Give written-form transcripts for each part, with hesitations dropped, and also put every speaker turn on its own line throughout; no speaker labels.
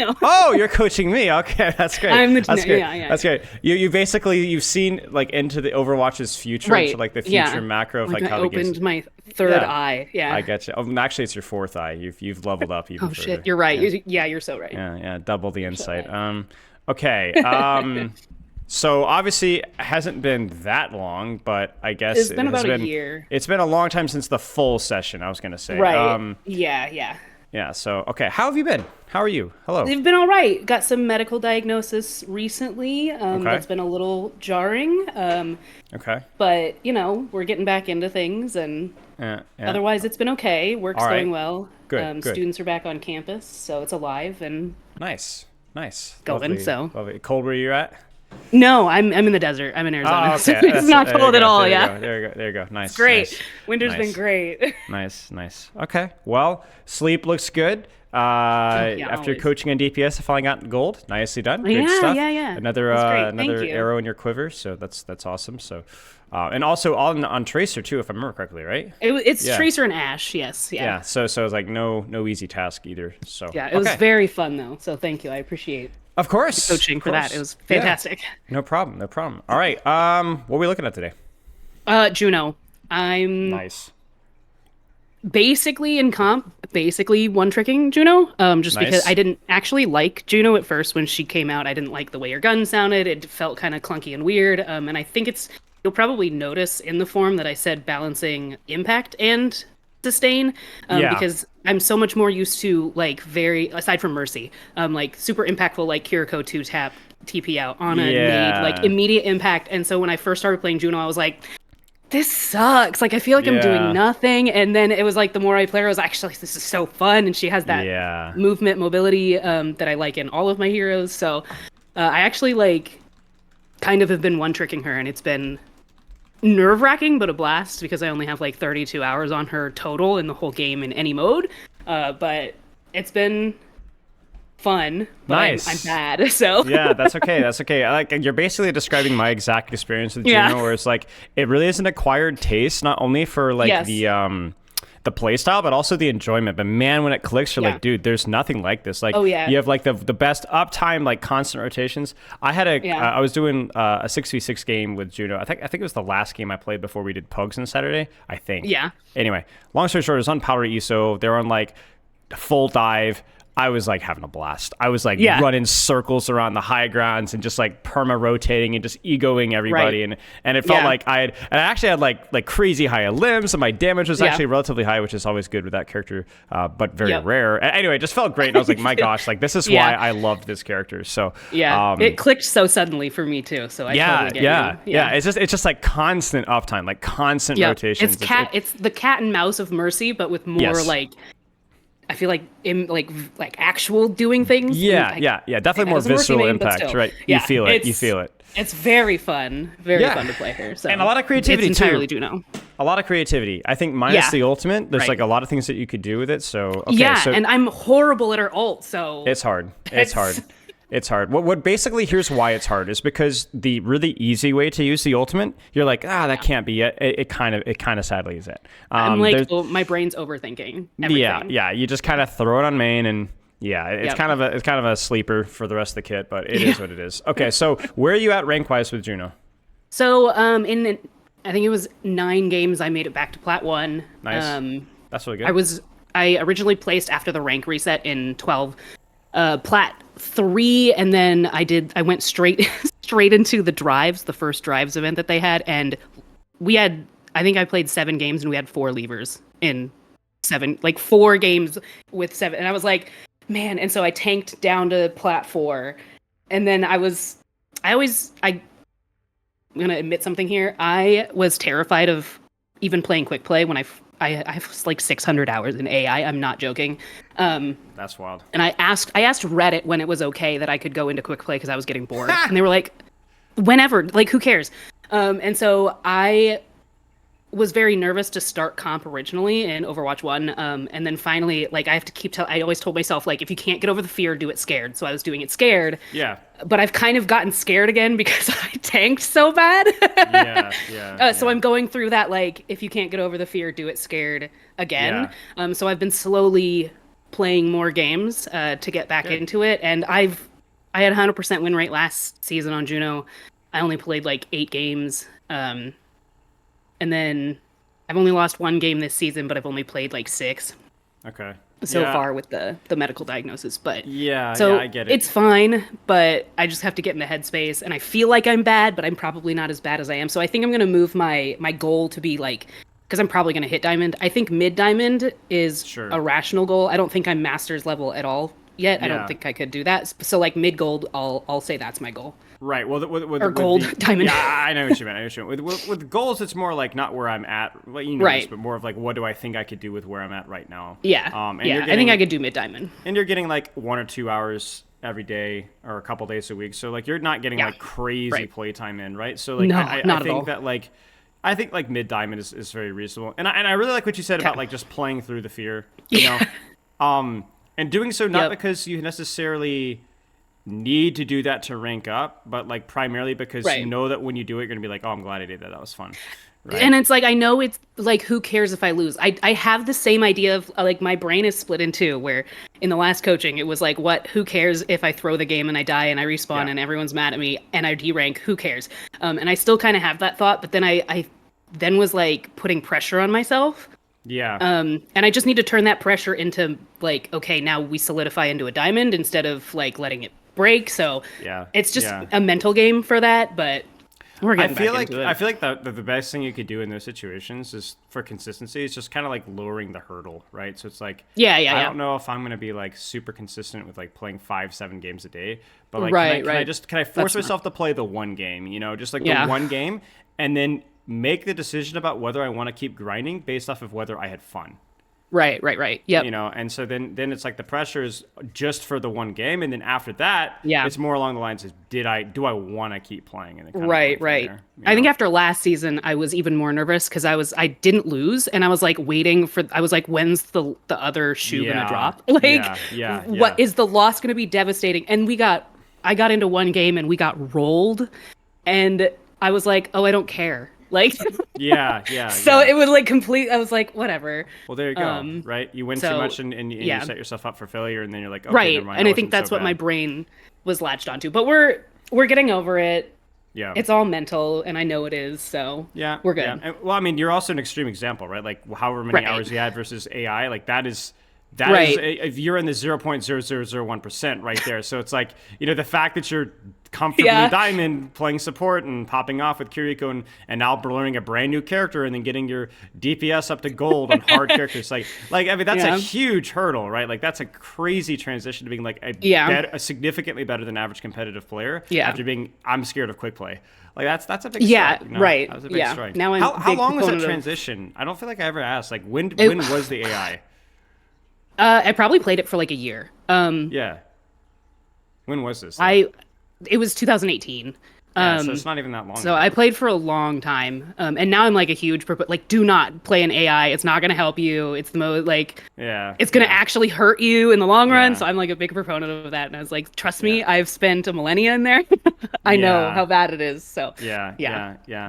Juno.
Oh, you're coaching me. Okay, that's great.
I'm the
That's
Juno.
great.
Yeah.
That's great. You basically you've seen like into the Overwatch's future,
Right.
into like the
Yeah.
future macro of
Like
like
I
how the game's.
opened my third
Yeah,
eye.
I
Yeah.
get you. Oh, actually, it's your fourth eye. You've leveled up even
Oh shit.
further.
You're right.
Yeah,
You're so right.
yeah. Double the
You're so
insight.
right.
Okay. So obviously it hasn't been that long, but I guess
It's
it
been
has
about a
been.
year.
It's been a long time since the full session. I was gonna say.
Right. Yeah.
Yeah. So okay, how have you been? How are you? Hello.
They've been all right. Got some medical diagnosis recently.
Okay.
That's been a little jarring.
Okay.
But we're getting back into things, and
Yeah.
otherwise it's been okay. Work's
All right.
going well.
Good. Good.
Students are back on campus, so it's alive and
Nice. Nice.
going.
Lovely.
So
Lovely. Cold where you're at?
no, I'm in the desert. I'm in Arizona.
Oh,
So
okay.
it's not
There you
cold at
go,
all.
there you
Yeah,
go, There you go. There you go. Nice.
great.
Nice.
Winter's been
Nice.
great.
Nice. Okay. Well, sleep looks good.
Yeah,
After
always.
coaching on DPS, I finally got gold. Nicely done. Good
Yeah,
stuff.
yeah.
Another
That's great. Thank
another
you.
arrow in your quiver. So that's awesome. So, and also on Tracer too, if I remember correctly, right?
It's
Yeah.
Tracer and Ash. Yes. Yeah.
Yeah. So it's like no easy task either. So
Yeah. It was
okay.
very fun though. So thank you. I appreciate
Of course.
coaching
of
for that.
course.
It was
Yeah.
fantastic.
No problem. No problem. All right. What are we looking at today?
Juno. I'm
Nice.
basically in comp, basically one tricking Juno. Just
Nice.
because I didn't actually like Juno at first when she came out. I didn't like the way her gun sounded. It felt kind of clunky and weird. And I think you'll probably notice in the form that I said balancing impact and sustain.
Yeah.
Because I'm so much more used to like aside from Mercy, like super impactful like Kiriko 2 tap TP out on a
Yeah.
nade, like immediate impact. And so when I first started playing Juno, I was like, this sucks. Like I feel like I'm
Yeah.
doing nothing. And then it was like the more I play her, I was actually this is so fun. And she has that
Yeah.
movement, mobility that I like in all of my heroes. So I actually like kind of have been one tricking her, and it's been nerve wracking, but a blast because I only have like 32 hours on her total in the whole game in any mode. But it's been fun. But
Nice.
I'm bad. So
Yeah, that's okay. That's okay. Like you're basically describing my exact experience with
Yeah.
Juno, where it's like it really is an acquired taste, not only for like
Yes.
the play style, but also the enjoyment. But man, when it clicks, you're
Yeah.
like, dude, there's nothing like this. Like,
Oh, yeah.
you have like the best uptime, like constant rotations. I had
Yeah.
I was doing a 6v6 game with Juno. I think it was the last game I played before we did Pugs on Saturday. I think.
Yeah.
Anyway, long story short, it was on Powder ESO. They're on like full dive. I was like having a blast. I was like
Yeah.
running circles around the high grounds and just like perma rotating and just egoing everybody.
Right.
And it felt
Yeah.
like I actually had like crazy high limbs, and my damage was
Yeah.
actually relatively high, which is always good with that character, but very
Yep.
rare. Anyway, it just felt great. And I was like, my gosh, like this is
Yeah.
why I loved this character. So
yeah, it clicked so suddenly for me too. So I totally get you.
yeah. It's just like constant uptime, like constant
Yeah.
rotations.
It's the cat and mouse of Mercy, but with more
Yes.
like I feel like in like actual doing things.
Yeah,
Like,
yeah. Definitely
it
more
has a Mercy
visceral
main, but
impact,
still.
right?
Yeah,
You feel it. You
it's-
feel it.
It's very fun, very
Yeah.
fun to play her. So
And a lot of creativity,
it's entirely
too.
Juno.
A lot of creativity. I think minus
Yeah.
the ultimate, there's
Right.
like a lot of things that you could do with it. So okay,
Yeah,
so
and I'm horrible at her ult, so
it's hard. It's hard. It's hard. What basically here's why it's hard is because the really easy way to use the ultimate, you're like, that can't be it. It kind of sadly is it.
I'm like,
there's-
my brain's overthinking everything.
yeah. You just kind of throw it on main and. Yeah, it's
Yep.
kind of a sleeper for the rest of the kit, but it is what it is. Okay, so where are you at rank wise with Juno?
So in I think it was 9 games, I made it back to Plat 1.
Nice. That's really good.
I originally placed after the rank reset in 12, Plat 3, and then I went straight into the drives, the first drives event that they had, and I think I played 7 games and we had 4 levers in 7, like 4 games with 7, and I was like, man, and so I tanked down to Plat 4, and then I'm gonna admit something here. I was terrified of even playing quick play when I have like 600 hours in AI. I'm not joking.
That's wild.
And I asked Reddit when it was okay that I could go into quick play because I was getting bored, and they were like, whenever, like who cares? And so I was very nervous to start comp originally in Overwatch 1. And then finally, like I have to I always told myself, like, if you can't get over the fear, do it scared. So I was doing it scared.
Yeah.
But I've kind of gotten scared again because I tanked so bad.
Yeah.
So I'm going through that, like, if you can't get over the fear, do it scared again. So I've been slowly playing more games to get back into it, and I had 100% win rate last season on Juno. I only played like 8 games, and then I've only lost 1 game this season, but I've only played like 6
Okay.
so
Yeah.
far with the medical diagnosis. But
Yeah,
so
I get it.
it's fine, but I just have to get in the headspace, and I feel like I'm bad, but I'm probably not as bad as I am. So I think I'm gonna move my goal to be like, because I'm probably gonna hit diamond. I think mid diamond is
Sure.
a rational goal. I don't think I'm masters level at all yet. I
Yeah.
don't think I could do that. So like mid gold, I'll say that's my goal.
Right. Well,
Or gold, diamond.
Yeah, I know what you meant. I know what you meant. With goals, it's more like not where I'm at, well, you know,
Right.
this, but more of like what do I think I could do with where I'm at right now.
Yeah,
And
yeah.
you're
I
getting,
think I could do mid diamond.
And you're getting like 1 or 2 hours every day or a couple days a week, so like you're not getting
Yeah.
like crazy
Right.
playtime in, right? So like
No,
I
not at
think
all.
that like I think like mid diamond is very reasonable, and I really like what you said about like just playing through the fear, you know, and doing so not
Yep.
because you necessarily need to do that to rank up, but like primarily because you
Right.
know that when you do it, you're gonna be like, oh, I'm glad I did that. That was fun. Right.
And it's like, I know it's like, who cares if I lose? I have the same idea of like, my brain is split in two, where in the last coaching, it was like, who cares if I throw the game and I die and I respawn
Yeah.
and everyone's mad at me and I derank, who cares? And I still kind of have that thought, but then I then was like putting pressure on myself.
Yeah.
And I just need to turn that pressure into like, okay, now we solidify into a diamond instead of like letting it break. So
Yeah.
it's just
Yeah.
a mental game for that, but we're getting back into it.
I feel like the best thing you could do in those situations is for consistency is just kind of like lowering the hurdle, right? So it's like I don't know if I'm gonna be like super consistent with like playing 5-7 games a day, but like
Right,
can I force
That's
myself to play the one game, you know, just like
Yeah.
the one game, and then make the decision about whether I want to keep grinding based off of whether I had fun.
Right. Yep.
You know, and so then it's like the pressure is just for the one game, and then after that,
Yeah.
it's more along the lines of do I want to keep playing? And then kind of
Right.
going from there, you
I think
know?
after last season, I was even more nervous because I didn't lose, and I was like waiting for. I was like, when's the other shoe
Yeah.
gonna drop? Like,
Yeah.
what is the loss gonna be devastating? And I got into one game and we got rolled, and I was like, oh, I don't care. Like,
Yeah.
so
yeah.
it was like complete. I was like, whatever.
Well, there you go. Right, you win too
so,
much, and you
yeah.
set yourself up for failure, and then you're like, okay,
Right.
never mind,
And I
that
think
wasn't
that's
so
what my
bad.
brain was latched onto. But we're getting over it.
Yeah.
It's all mental, and I know it is. So
Yeah,
we're good.
Yeah. And, well, I mean, you're also an extreme example, right? Like however many
Right.
hours you had versus AI, like that is
Right.
if you're in the 0.0001% right there. So it's like, you know, the fact that you're comfortably
Yeah.
diamond playing support and popping off with Kiriko and now learning a brand new character and then getting your DPS up to gold on hard characters. Like I mean, that's
Yeah.
a huge hurdle, right? Like that's a crazy transition to being like
Yeah.
a significantly better than average competitive player
Yeah.
after being, I'm scared of quick play. Like that's a big
Yeah,
strike. No,
right.
That was a big
Yeah.
strike.
Now I'm a
how
big
long was that
proponent of-
transition? I don't feel like I ever asked. Like when
It-
was the AI?
I probably played it for like a year.
Yeah. When was this?
It was 2018.
Yeah, so it's not even that long.
So I played for a long time, and now I'm like a huge like, do not play an AI. It's not gonna help you. It's the most like,
yeah,
it's gonna actually hurt you in the long run.
Yeah.
So I'm like a big proponent of that. And I was like, trust me,
Yeah.
I've spent a millennia in there. I know
Yeah.
how bad it is. So
Yeah.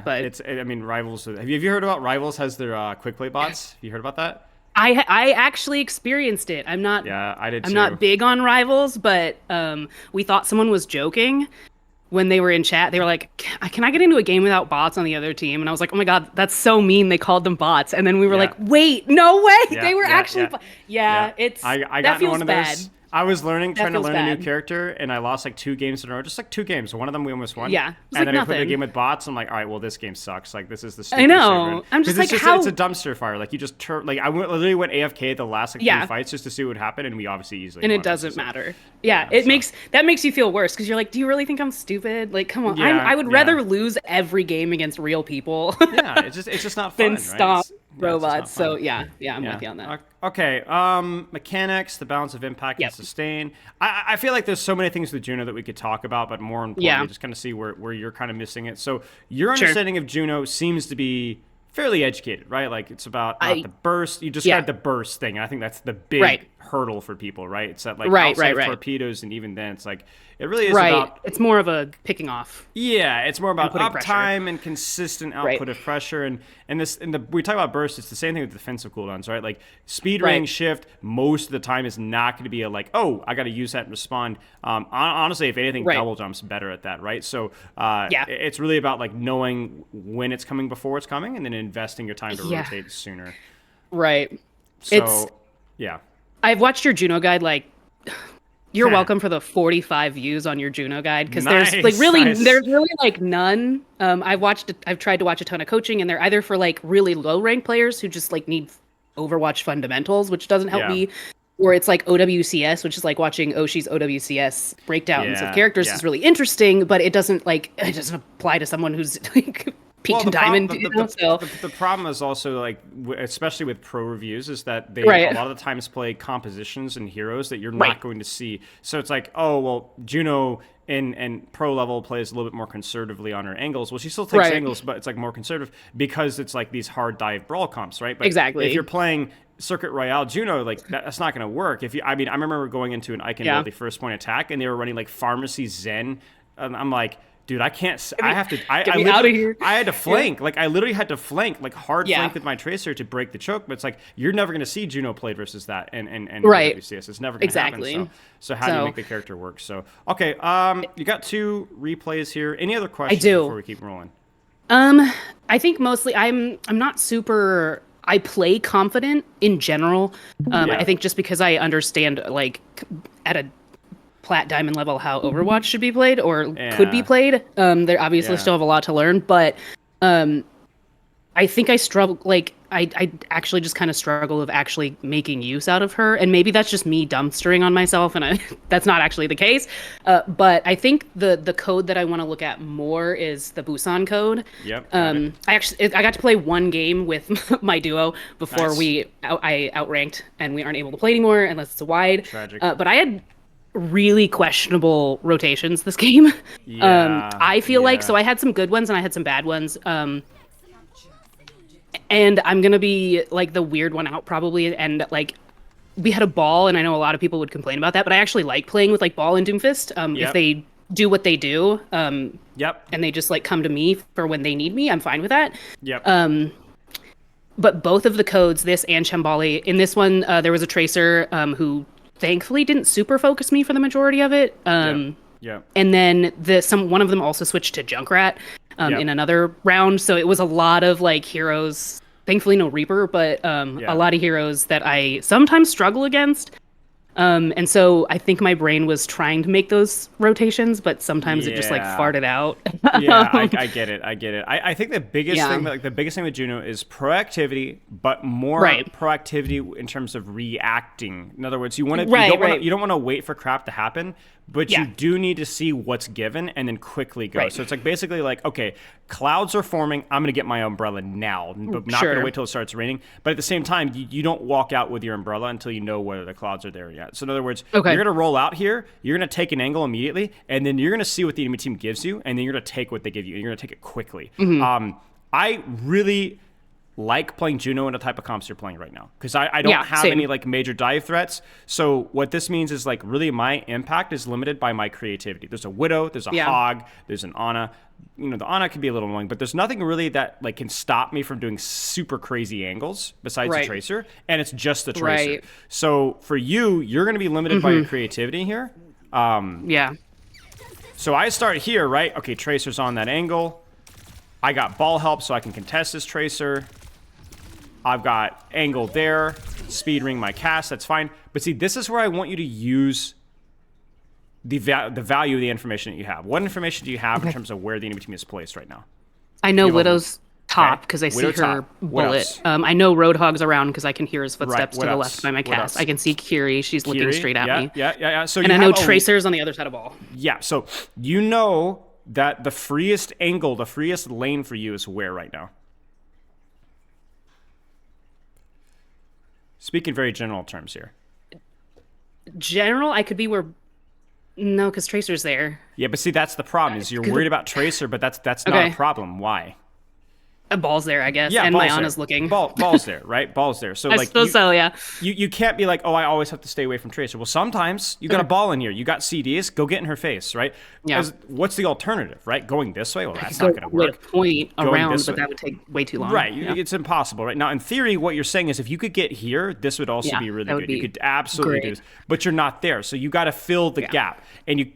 But
I mean, Rivals. Have you heard about Rivals? Has their quick play bots? Have you heard about that?
I actually experienced it. I'm not.
Yeah, I did.
I'm
too.
not big on Rivals, but we thought someone was joking when they were in chat. They were like, can I get into a game without bots on the other team? And I was like, oh my God, that's so mean. They called them bots. And then we were
Yeah.
like, wait, no way.
Yeah,
They were
yeah,
actually.
yeah.
It's.
I
that
got into
feels
one of
bad.
those. I was trying to
feels
learn a new
bad.
character, and I lost like 2 games in a row. Just like 2 games. One of them we almost won.
Yeah, it was
and
like
then I put the
nothing.
game with bots. I'm like, all right, well, this game sucks. Like, this is the
I
stupidest
know.
thing ever.
I'm just
'Cause it's
like, how-
it's a dumpster fire. Like, you just like literally went AFK the last like 3
Yeah.
fights just to see what would happen, and we obviously easily.
And
won.
it doesn't
It's just like-
matter. Yeah,
Yeah,
it
so-
makes you feel worse because you're like, do you really think I'm stupid? Like, come on,
Yeah,
I would
yeah.
rather lose every game against real people
Yeah, it's just not fun.
than
right?
stop
It's just not
robots. So
fun.
yeah, I'm with you on that.
Okay. Mechanics, the balance of impact
Yep.
and sustain. I feel like there's so many things with Juno that we could talk about, but more importantly,
Yeah.
just kind of see where you're kind of missing it. So your
Sure.
understanding of Juno seems to be fairly educated, right? Like it's about
I-
the burst. You described the burst thing, and I think that's the big
Right.
hurdle for people, right? It's that like
right,
outside
right,
of
right.
torpedoes, and even then, it's like it really is
Right.
about.
It's more of a picking off.
Yeah, it's more about
putting pressure.
uptime and consistent output
Right.
of pressure, we talk about burst. It's the same thing with defensive cooldowns, right? Like speed,
Right.
range, shift. Most of the time is not going to be a like, oh, I got to use that and respond. Honestly, if anything,
Right.
double jump's better at that, right? So
Yeah.
it's really about like knowing when it's coming before it's coming, and then investing your time to
Yeah.
rotate sooner.
Right.
So yeah.
I've watched your Juno guide. Like, you're welcome for the 45 views on your Juno guide, because there's like really there's really like none. I've tried to watch a ton of coaching, and they're either for like really low rank players who just like need Overwatch fundamentals, which doesn't help me, or it's like OWCS, which is like watching Oshi's OWCS breakdowns of characters is really interesting, but it doesn't apply to someone who's like peak and diamond.
The problem is also like, especially with pro reviews, is that they a lot of the times play compositions and heroes that you're not going to see. So it's like, oh well, Juno in pro level plays a little bit more conservatively on her angles. Well, she still takes angles, but it's like more conservative because it's like these hard dive brawl comps, right? But if you're playing Circuit Royale Juno, like that's not going to work. I remember going into an Icon ability first point attack, and they were running like Pharmacy Zen, and I'm like, dude, I can't. I have to. I had to flank. Like I literally had to flank, like hard flank with my tracer to break the choke. But it's like you're never going to see Juno played versus that, and WCS. It's never going to happen. So how do you make the character work? So okay, you got 2 replays here. Any other questions before we keep rolling?
I think mostly I'm not super. I play confident in general. I think just because I understand like at a plat diamond level how Overwatch should be played or could be played. They obviously still have a lot to learn, but I think I struggle. Like I actually just kind of struggle of actually making use out of her, and maybe that's just me dumpstering on myself, and that's not actually the case. But I think the code that I want to look at more is the Busan code.
Yep.
I got to play one game with my duo before I outranked, and we aren't able to play anymore unless it's a wide.
Tragic.
But I had really questionable rotations this game. I feel like, so I had some good ones and I had some bad ones. And I'm gonna be like the weird one out probably, and like we had a ball, and I know a lot of people would complain about that, but I actually like playing with like ball and Doomfist. If they do what they do, and they just like come to me for when they need me, I'm fine with that. But both of the codes, this and Shambali, in this one there was a tracer who thankfully didn't super focus me for the majority of it. And then one of them also switched to Junkrat in another round. So it was a lot of like heroes, thankfully no Reaper, but a lot of heroes that I sometimes struggle against. And so I think my brain was trying to make those rotations, but sometimes it just like farted out.
I get it. I think the biggest thing, like the biggest thing with Juno is proactivity, but more proactivity in terms of reacting. In other words, you don't want to wait for crap to happen, but you do need to see what's given and then quickly go. So it's like basically like, okay, clouds are forming. I'm going to get my umbrella now, but not going to wait till it starts raining. But at the same time, you don't walk out with your umbrella until you know whether the clouds are there yet. So in other words, you're going to roll out here. You're going to take an angle immediately, and then you're going to see what the enemy team gives you, and then you're going to take what they give you, and you're going to take it quickly. I really like playing Juno in the type of comps you're playing right now, because I don't have any like major dive threats. So what this means is like really my impact is limited by my creativity. There's a Widow, there's a Hog, there's an Ana. You know, the Ana can be a little annoying, but there's nothing really that like can stop me from doing super crazy angles besides the tracer, and it's just the tracer. So for you're going to be limited by your creativity here. So I start here, right? Okay, tracer's on that angle. I got ball help, so I can contest this tracer. I've got angle there, speed ring my cast, that's fine. But see, this is where I want you to use the value of the information that you have. What information do you have in terms of where the enemy team is placed right now?
I know Widow's top because I see her bullet. I know Roadhog's around because I can hear his footsteps to the left by my cast. I can see Kiri. She's looking straight at me.
So
and I know Tracer's on the other side of ball.
So you know that the freest angle, the freest lane for you is where right now? Speaking very general terms here.
General, I could be where... No, because Tracer's there.
Yeah, but see, that's the problem, is you're worried about Tracer, but that's not a problem. Why?
Ball's there, I guess.
Yeah,
and
ball's
Mayana's
there.
looking.
Ball's there, right? Ball's there. So
I
like
suppose so, yeah.
You can't be like, oh, I always have to stay away from Tracer. Well, sometimes you got a ball in here. You got CDs. Go get in her face, right?
Yeah.
What's the alternative, right? Going this way? Well, that's not going to work.
Point around, but that would take way too long.
Right.
Yeah.
It's impossible, right? Now, in theory, what you're saying is if you could get here, this would also be really good. You could absolutely do this, but you're not there. So you got to fill the gap. And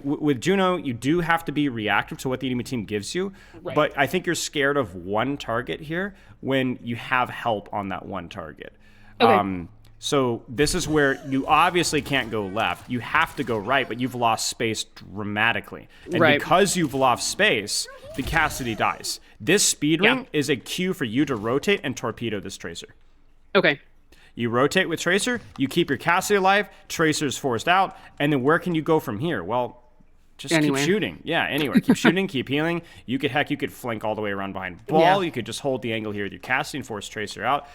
with Juno, you do have to be reactive to what the enemy team gives you. Right. But I think you're scared of one target here when you have help on that one target. Okay. So this is where you obviously can't go left. You have to go right, but you've lost space dramatically. And because you've lost space, the Cassidy dies. This speed ring is a cue for you to rotate and torpedo this Tracer.
Okay.
You rotate with Tracer, you keep your Cassidy alive, Tracer's forced out, and then where can you go from here? Well, just keep shooting. Yeah, anywhere. Keep shooting, keep healing. You could flank all the way around behind ball. Yeah. You could just hold the angle here with your Cassidy and force Tracer out.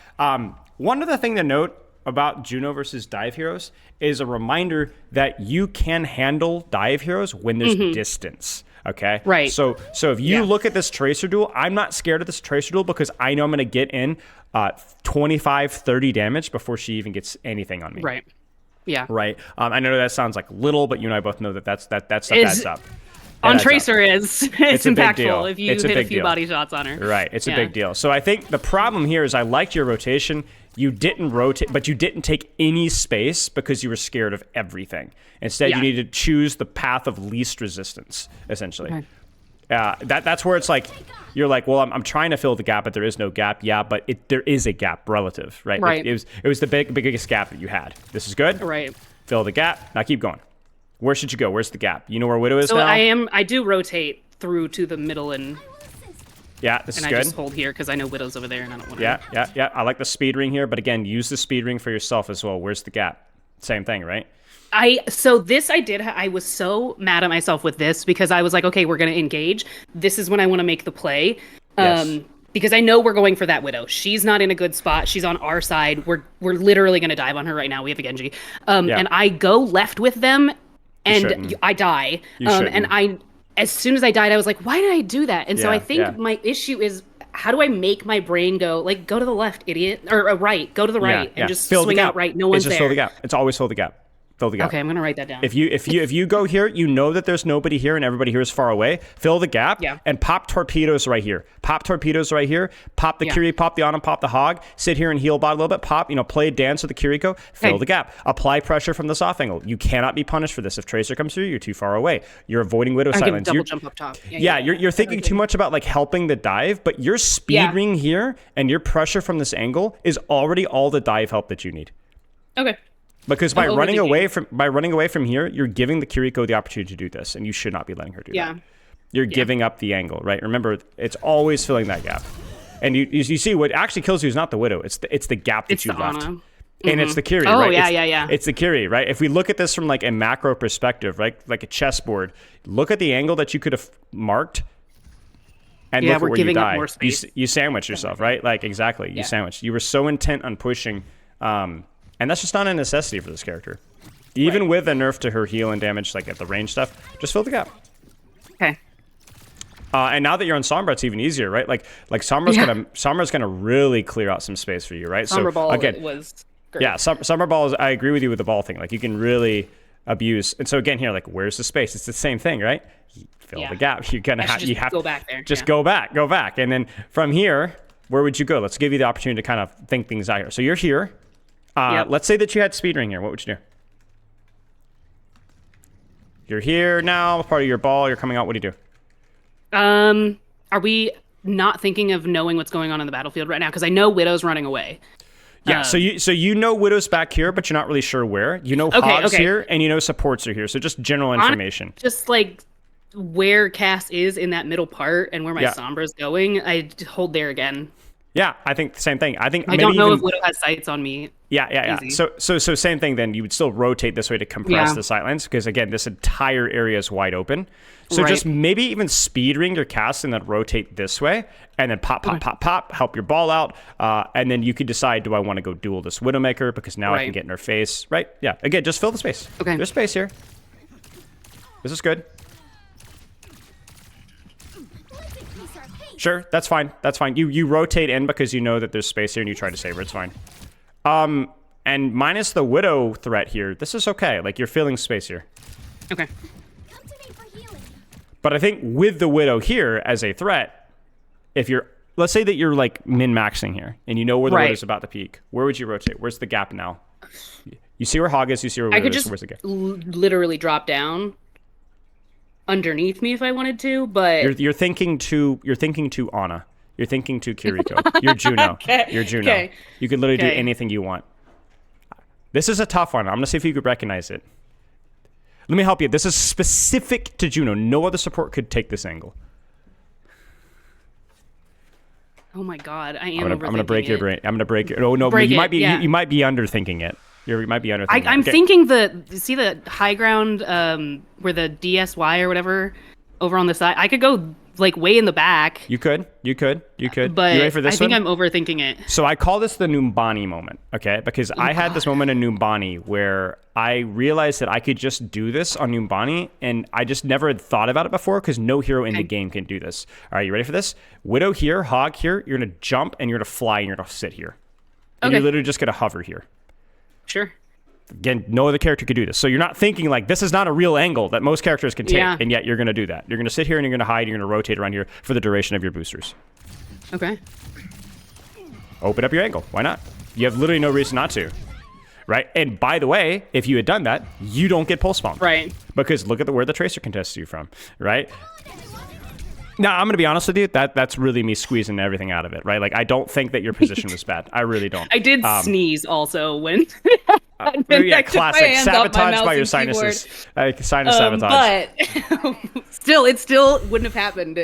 One other thing to note about Juno versus dive heroes is a reminder that you can handle dive heroes when there's distance. Okay.
Right.
So if you look at this Tracer duel, I'm not scared of this Tracer duel because I know I'm going to get in 25, 30 damage before she even gets anything on me.
Right. Yeah.
Right. I know that sounds like little, but you and I both know that stuff adds up.
On Tracer it's impactful if you
hit
a few body shots on her.
Right. It's a big deal. So I think the problem here is I liked your rotation. You didn't rotate, but you didn't take any space because you were scared of everything. Instead, you need to choose the path of least resistance, essentially. Okay. That's where it's like, you're like, well, I'm trying to fill the gap, but there is no gap. Yeah, but there is a gap relative, right?
Right.
It was the biggest gap that you had. This is good.
Right.
Fill the gap. Now keep going. Where should you go? Where's the gap? You know where Widow is now?
So I do rotate through to the middle and...
Yeah, this is good.
And I just hold here because I know Widow's over there and I don't want to...
Yeah. I like the speed ring here, but again, use the speed ring for yourself as well. Where's the gap? Same thing, right? I
was so mad at myself with this because I was like, okay, we're going to engage. This is when I want to make the play. Yes. Because I know we're going for that Widow. She's not in a good spot. She's on our side. We're literally going to dive on her right now. We have a Genji. And I go left with them and I die. As soon as I died, I was like, why did I do that? And so I think my issue is, how do I make my brain go to the left, idiot, or right, go to the right, and just swing out right. No one's there.
Just fill the gap. It's always fill the gap. Fill the gap.
Okay, I'm gonna write that down.
If you go here, you know that there's nobody here and everybody here is far away. Fill the gap and pop torpedoes right here. Pop torpedoes right here. Pop the Kyrie, pop the Ana, pop the Hog. Sit here and heal bot a little bit. Pop, play a dance with the Kiriko. Fill the gap. Apply pressure from the soft angle. You cannot be punished for this. If Tracer comes through, you're too far away. You're avoiding Widow silence.
Double jump up top.
You're thinking too much about like helping the dive, but your speed ring here and your pressure from this angle is already all the dive help that you need.
Okay.
Because by running away from here, you're giving the Kiriko the opportunity to do this, and you should not be letting her do that. You're giving up the angle, right? Remember, it's always filling that gap. And you see what actually kills you is not the Widow, it's the gap that you left. And it's the Kiri, right? It's the Kiri, right? If we look at this from like a macro perspective, right? Like a chessboard, look at the angle that you could have marked and look at where you die. You sandwich yourself, right? Like exactly, you sandwich. You were so intent on pushing, and that's just not a necessity for this character. Even with a nerf to her heal and damage, like at the range stuff, just fill the gap.
Okay.
And now that you're on Sombra, it's even easier, right? Like Sombra's gonna really clear out some space for you, right?
Sombra ball again, was great.
Yeah, Sombra ball is. I agree with you with the ball thing. Like you can really abuse. And so again, here, like where's the space? It's the same thing, right? Fill the gap. You're gonna have to
go back there.
Just go back, and then from here, where would you go? Let's give you the opportunity to kind of think things out here. So you're here. Let's say that you had speed ring here. What would you do? You're here now, part of your ball. You're coming out. What do you do?
Are we not thinking of knowing what's going on in the battlefield right now? Because I know Widow's running away.
Yeah, so you know Widow's back here, but you're not really sure where. You know Hog's here, and you know supports are here. So just general information.
Just like where Cass is in that middle part and where my Sombra's going, I hold there again.
Yeah, I think the same thing. I
don't know if Widow has sights on me.
Yeah. So same thing then. You would still rotate this way to compress the sightlines because, again, this entire area is wide open. So just maybe even speed ring your cast and then rotate this way and then pop, help your ball out. And then you could decide, do I want to go duel this Widowmaker because now I can get in her face, right? Yeah, again, just fill the space.
Okay.
There's space here. This is good. Sure, that's fine. That's fine. You rotate in because you know that there's space here and you try to save her. It's fine. And minus the Widow threat here, this is okay. Like, you're filling space here.
Okay.
But I think with the Widow here as a threat, if you're... Let's say that you're, like, min-maxing here, and you know where the Widow's about to peak. Where would you rotate? Where's the gap now? You see where Hog is, you see where Widow is, where's the gap?
Literally drop down underneath me if I wanted to, but...
You're thinking too Ana. You're thinking too Kiriko. You're Juno.
Okay.
You're Juno. Okay. You could literally do anything you want. This is a tough one. I'm going to see if you could recognize it. Let me help you. This is specific to Juno. No other support could take this angle.
Oh my god,
I'm gonna break your brain. I'm gonna break it. Oh no, you might be underthinking it. You might be underthinking it.
I'm thinking see the high ground where the DSY or whatever over on the side. I could go like way in the back.
You could.
But
you ready for this
I think
one?
I'm overthinking it.
So I call this the Numbani moment, okay? Because I had this moment in Numbani where I realized that I could just do this on Numbani, and I just never had thought about it before because no hero in the game can do this. All right, you ready for this? Widow here, Hog here. You're gonna jump and you're gonna fly and you're gonna sit here. And you're literally just gonna hover here.
Sure.
Again, no other character could do this. So you're not thinking like this is not a real angle that most characters can take, and yet you're going to do that. You're going to sit here and you're going to hide, you're going to rotate around here for the duration of your boosters.
Okay.
Open up your angle. Why not? You have literally no reason not to. Right? And by the way, if you had done that, you don't get pulse bomb.
Right.
Because look at where the Tracer contests you from. Right? Now, I'm going to be honest with you. That's really me squeezing everything out of it. Right? Like, I don't think that your position was bad. I really don't.
I did sneeze also when...
classic. Sabotaged by your sinuses. Sinus sabotage.
But it still wouldn't have happened.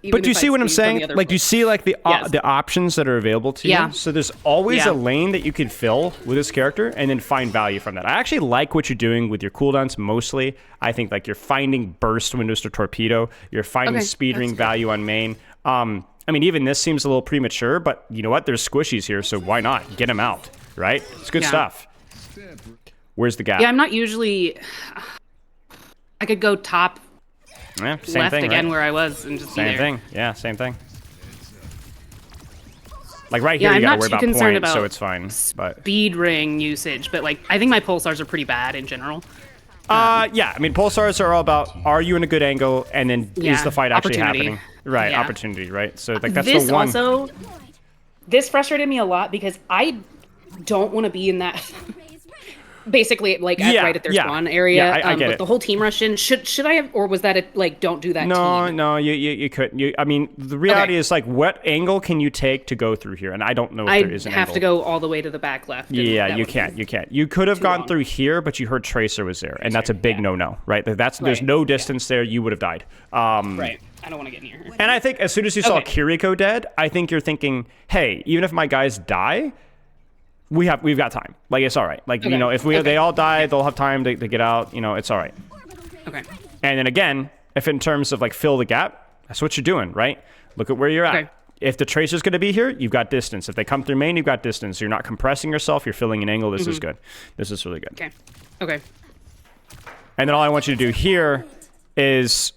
But do you see what I'm saying? Like, you see like the options that are available to you? So there's always a lane that you can fill with this character and then find value from that. I actually like what you're doing with your cooldowns mostly. I think like you're finding burst windows to torpedo. You're finding speedering value on main. I mean, even this seems a little premature, but you know what? There's squishies here, so why not? Get them out, right? It's good stuff. Where's the gap?
Yeah, I'm not usually... I could go top
left
thing, again where I was and just
same thing. Yeah, same thing. Like right here, you gotta worry about points, so it's fine. But
speed ring usage, but like I think my pulsars are pretty bad in general.
Yeah, I mean, pulsars are all about are you in a good angle, and then is the fight actually happening? Right, opportunity, right? So like that's the one.
This frustrated me a lot because I don't want to be in that. Basically, like right at their spawn area.
Yeah, I get it.
The whole team rush in. Should I have, or was that like don't do that?
No, you couldn't. I mean, the reality is like, what angle can you take to go through here? And I don't know if there is an angle.
I have to go all the way to the back left.
Yeah, you can't. You could have gone through here, but you heard Tracer was there, and that's a big no-no, right? There's no distance there. You would have died.
Right. I don't want to get near her.
And I think as soon as you saw Kiriko dead, I think you're thinking, hey, even if my guys die, we've got time. Like, it's all right. Like, you know, if they all die, they'll have time to get out. You know, it's all right.
Okay.
And then again, if in terms of like fill the gap, that's what you're doing, right? Look at where you're at. If the Tracer's going to be here, you've got distance. If they come through main, you've got distance. You're not compressing yourself. You're filling an angle. This is good. This is really good.
Okay.
And then all I want you to do here is...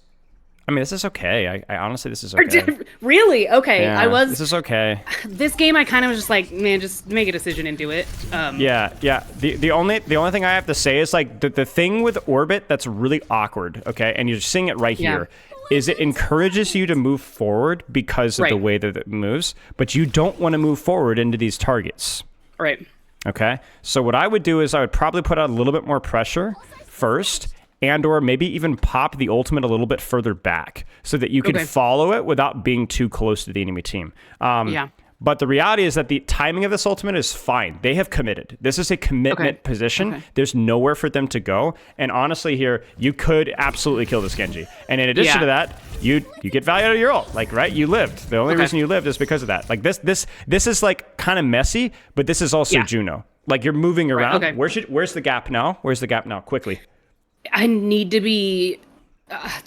I mean, this is okay. I honestly, this is okay.
Really? Okay.
Yeah, this is okay.
This game, I kind of was just like, man, just make a decision and do it.
Yeah. The only thing I have to say is like the thing with Orbit that's really awkward, okay, and you're seeing it right here, is it encourages you to move forward because of the way that it moves, but you don't want to move forward into these targets.
Right.
Okay. So what I would do is I would probably put out a little bit more pressure first, and or maybe even pop the ultimate a little bit further back so that you can follow it without being too close to the enemy team. But the reality is that the timing of this ultimate is fine. They have committed. This is a commitment position. There's nowhere for them to go. And honestly here, you could absolutely kill this Genji. And in addition to that, you get value out of your ult. Like, right? You lived. The only reason you lived is because of that. Like this is like kind of messy, but this is also Juno. Like you're moving around. Where's the gap now? Where's the gap now? Quickly.
I need to be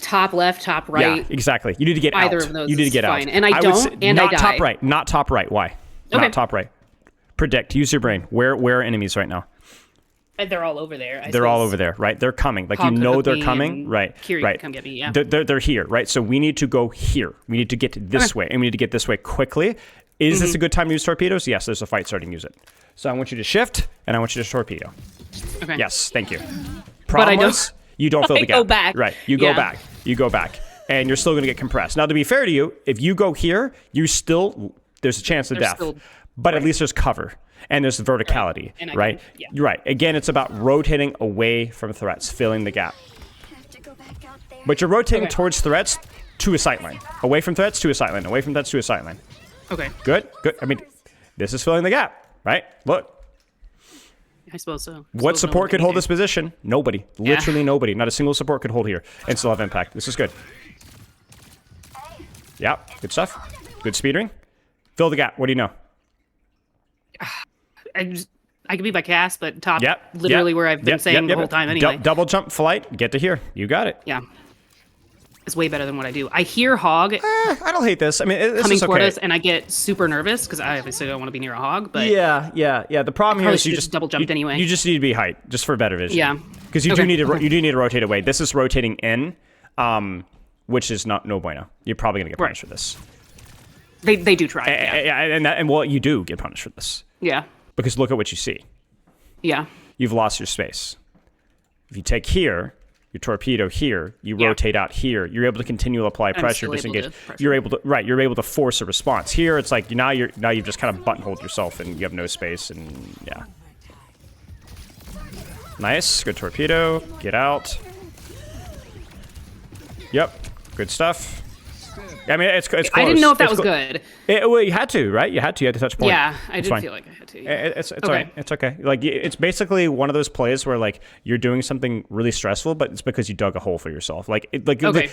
top left, top right.
Yeah, exactly. You need to get
Either
out.
of those
you need to get
fine.
out.
And I don't, and I die.
Not top right. Not top right. Why? Not top right. Predict. Use your brain. Where are enemies right now?
They're all over there.
They're all over there, right? They're coming. Like,
Hog
they're coming, right?
Kiri
right.
Come get me, yeah.
They're here, right? So we need to go here. We need to get this way, and we need to get this way quickly. Is this a good time to use torpedoes? Yes, there's a fight starting. Use it. So I want you to shift, and I want you to torpedo.
Okay.
Yes, thank you.
But I don't.
You don't fill the gap.
Go back.
Right. You go back. You go back, and you're still going to get compressed. Now, to be fair to you, if you go here, there's a chance of death, but at least there's cover. And there's verticality, right? You're right. Again, it's about rotating away from threats, filling the gap. But you're rotating towards threats to a sightline. Away from threats to a sightline. Away from threats to a sightline.
Okay.
Good. I mean, this is filling the gap, right? Look.
I suppose so.
What support could hold this position? Nobody. Literally nobody. Not a single support could hold here and still have impact. This is good. Yeah, good stuff. Good speeding. Fill the gap. What do you know?
I could be by cast, but top literally where I've been saying the whole time anyway.
Double jump flight, get to here. You got it.
Yeah. It's way better than what I do. I hear hog
I don't hate this. I mean, this
coming
is okay.
toward us, and I get super nervous because I obviously don't want to be near a hog. But
yeah. The problem here is you just
double jumped anyway.
You just need to be height, just for better vision.
Yeah.
Because you do need to rotate away. This is rotating in, which is no bueno. You're probably gonna get punished for this.
They do try.
And well, you do get punished for this.
Yeah.
Because look at what you see.
Yeah.
You've lost your space. If you take here, you torpedo here, you rotate out here, you're able to continue to apply pressure, disengage. You're able to force a response. Here it's like now you've just kind of buttonholed yourself and you have no space, and yeah. Nice, good torpedo. Get out. Yep, good stuff. I mean, it's close.
I didn't know if that was good.
Well, you had to, right? You had to touch point.
Yeah, I did feel like I had to. Yeah.
It's okay. It's okay. Like, it's basically one of those plays where, like, you're doing something really stressful, but it's because you dug a hole for yourself. Like,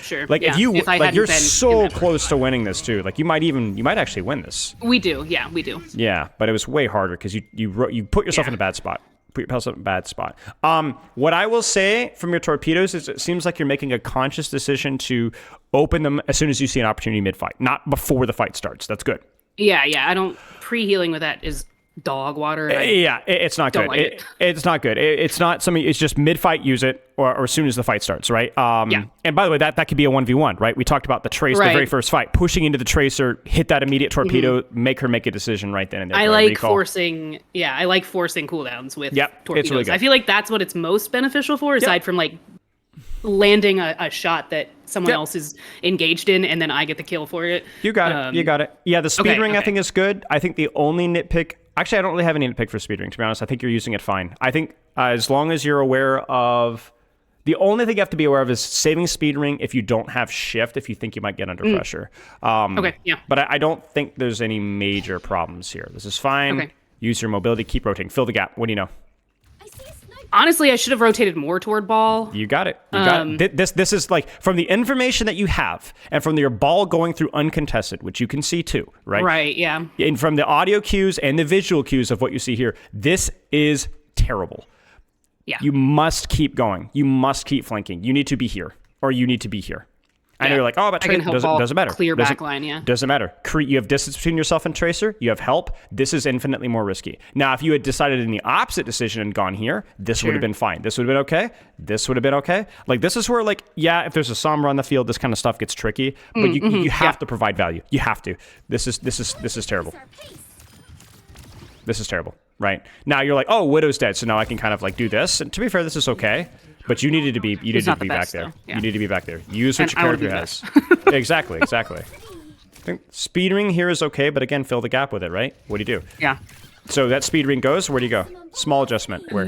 sure.
Like,
yeah.
if you're so close to winning this too. Like, you might actually win this.
We do. Yeah, we do.
Yeah, but it was way harder because you put yourself in a bad spot. Put yourself in a bad spot. What I will say from your torpedoes is it seems like you're making a conscious decision to open them as soon as you see an opportunity mid-fight, not before the fight starts. That's good.
Yeah. I don't pre-healing with that is dog water.
It's not good.
Like
it's not good. It's not something. It's just mid-fight, use it, or as soon as the fight starts, right? And by the way, that could be a 1v1, right? We talked about the trace, the very first fight, pushing into the tracer, hit that immediate torpedo, make her make a decision right then and there.
I like forcing cooldowns with torpedoes.
It's really good.
I feel like that's what it's most beneficial for, aside from like landing a shot that someone else is engaged in, and then I get the kill for it.
You got it. Yeah, the speed ring I think is good. I think the only nitpick. Actually, I don't really have any nitpick for speed ring, to be honest. I think you're using it fine. I think as long as you're aware of... The only thing you have to be aware of is saving speed ring if you don't have shift, if you think you might get under pressure. But I don't think there's any major problems here. This is fine. Use your mobility. Keep rotating. Fill the gap. What do you know?
Honestly, I should have rotated more toward ball.
You got it. This is like, from the information that you have and from your ball going through uncontested, which you can see too, right?
Right, yeah.
And from the audio cues and the visual cues of what you see here, this is terrible.
Yeah.
You must keep going. You must keep flanking. You need to be here, or you need to be here. I know you're like, but Tracer doesn't matter.
Clear backline, yeah.
Doesn't matter. You have distance between yourself and Tracer. You have help. This is infinitely more risky. Now, if you had decided in the opposite decision and gone here, this would have been fine. This would have been okay. This would have been okay. Like, this is where, like, if there's a Sombra on the field, this kind of stuff gets tricky. But you have to provide value. You have to. This is terrible. This is terrible. Right now, you're like, Widow's dead, so now I can kind of like do this. And to be fair, this is okay. But you needed to be back there.
Yeah.
You need to be back there. Use what your character has. Exactly. I think speed ring here is okay, but again, fill the gap with it, right? What do you do?
Yeah.
So that speed ring goes. Where do you go? Small adjustment. Where?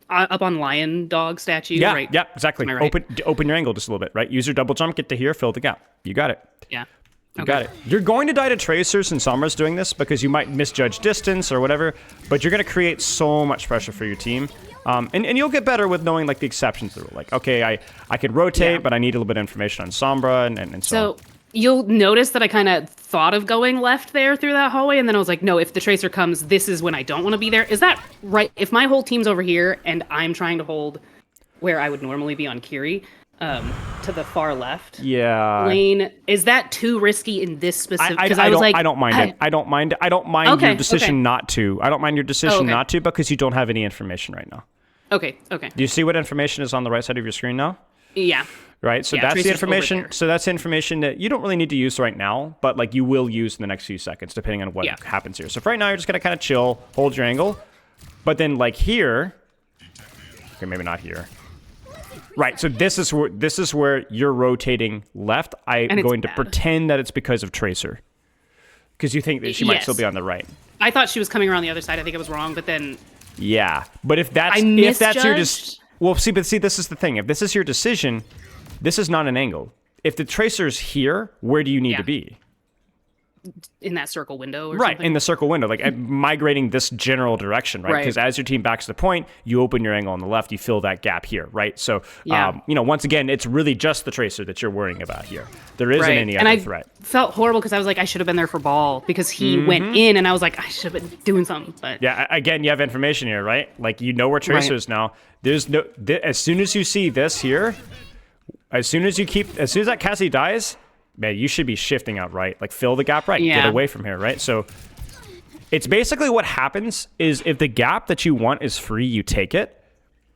Up on lion dog statue.
Yeah.
Right.
Yeah. Exactly.
Right?
Open your angle just a little bit. Right. Use your double jump. Get to here. Fill the gap. You got it.
Yeah.
You got it. You're going to die to Tracers and Sombra's doing this because you might misjudge distance or whatever, but you're going to create so much pressure for your team. And you'll get better with knowing like the exceptions to the rule. Like, okay, I could rotate, but I need a little bit of information on Sombra and so on.
You'll notice that I kind of thought of going left there through that hallway, and then I was like, no, if the Tracer comes, this is when I don't want to be there. Is that right? If my whole team's over here and I'm trying to hold where I would normally be on Kiri, to the far left lane, is that too risky in this specific? Because I
don't mind it. I don't mind your decision not to. I don't mind your decision not to because you don't have any information right now.
Okay. Okay.
Do you see what information is on the right side of your screen now?
Yeah.
Right. So that's the information. So that's information that you don't really need to use right now, but like you will use in the next few seconds, depending on what happens here. So for right now, you're just gonna kind of chill, hold your angle, but then like here, okay, maybe not here. Right. So this is where you're rotating left. I'm going to pretend that it's because of Tracer, because you think that she might still be on the right.
I thought she was coming around the other side. I think I was wrong, but then.
Yeah, but if that's your see, this is the thing. If this is your decision, this is not an angle. If the Tracer's here, where do you need to be?
In that circle window or
right,
something?
in the circle window, like migrating this general direction, right? Because as your team backs to the point, you open your angle on the left, you fill that gap here, right? So, once again, it's really just the Tracer that you're worrying about here. There isn't any other threat.
I felt horrible because I was like, I should have been there for ball because he went in and I was like, I should have been doing something. But
yeah, again, you have information here, right? Like, you know where Tracer is now. There's no, as soon as you see this here, as soon as that Cassie dies, man, you should be shifting out right. Like, fill the gap right. Get away from here, right? So it's basically what happens is if the gap that you want is free, you take it.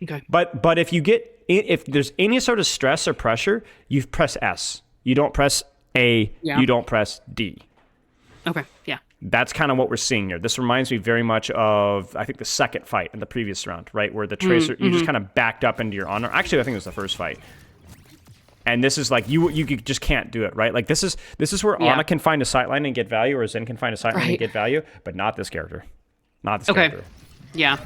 Okay.
But if there's any sort of stress or pressure, you press S. You don't press A. You don't press D.
Okay, yeah.
That's kind of what we're seeing here. This reminds me very much of, I think, the second fight in the previous round, right? Where the Tracer, you just kind of backed up into your honor. Actually, I think it was the first fight. And this is like, you just can't do it, right? Like, this is where Ana can find a sightline and get value, or Zen can find a sightline and get value, but not this character. Not this character.
Yeah.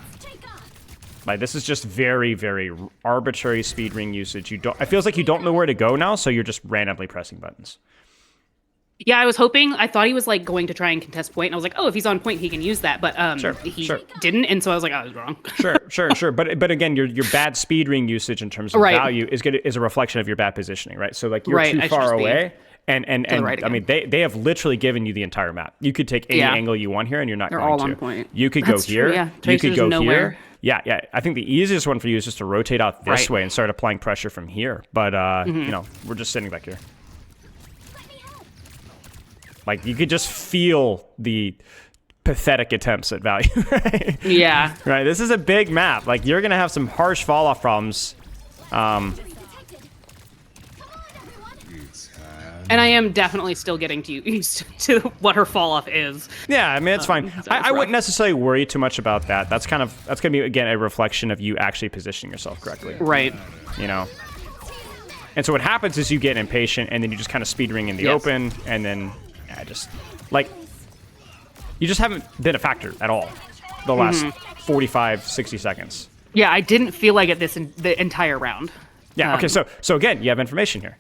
Like, this is just very, very arbitrary speed ring usage. It feels like you don't know where to go now, so you're just randomly pressing buttons.
Yeah, I was hoping. I thought he was like going to try and contest point, and I was like, oh, if he's on point, he can use that. But he didn't, and so I was like, I was wrong.
Sure. But again, your bad speed ring usage in terms of value is a reflection of your bad positioning, right? So like you're too far away, and I mean they have literally given you the entire map. You could take any angle you want here, and you're not going to.
They're all on point.
You could go here.
True, yeah.
You could go
nowhere.
here. Yeah. I think the easiest one for you is just to rotate out this way and start applying pressure from here. But we're just sitting back here. Like, you could just feel the pathetic attempts at value, right?
Yeah.
Right, this is a big map. Like, you're going to have some harsh fall-off problems.
And I am definitely still getting used to what her fall-off is.
Yeah, I mean, it's fine. I wouldn't necessarily worry too much about that. That's going to be, again, a reflection of you actually positioning yourself correctly.
Right.
You know? And so what happens is you get impatient, and then you just kind of speed ring in the open, and then... you just haven't been a factor at all the last 45, 60 seconds.
Yeah, I didn't feel like it the entire round.
Yeah, okay, so again, you have information here.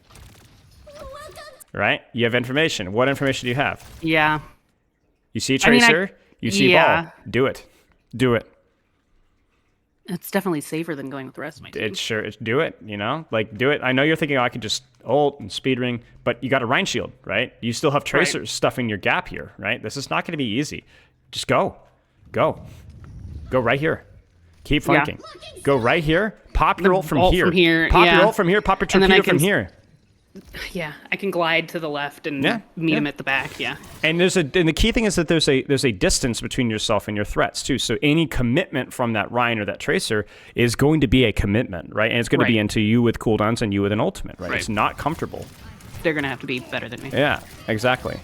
Right? You have information. What information do you have?
Yeah.
You see Tracer, you see ball. Do it. Do it.
It's definitely safer than going with the rest of my team.
Do it, Like, do it. I know you're thinking, I could just ult and speed ring, but you got a Rhine Shield, right? You still have Tracers stuffing your gap here, right? This is not going to be easy. Just go. Go right here. Keep flanking. Yeah. Go right here. Pop your ult from here. Pop your ult from here. Pop your torpedo from here.
Yeah, I can glide to the left and meet him at the back. Yeah,
and the key thing is that there's a distance between yourself and your threats too. So any commitment from that Rhine or that Tracer is going to be a commitment, right? And it's going to be into you with cooldowns and you with an ultimate, right? It's not comfortable.
They're going to have to be better than me.
Yeah, exactly.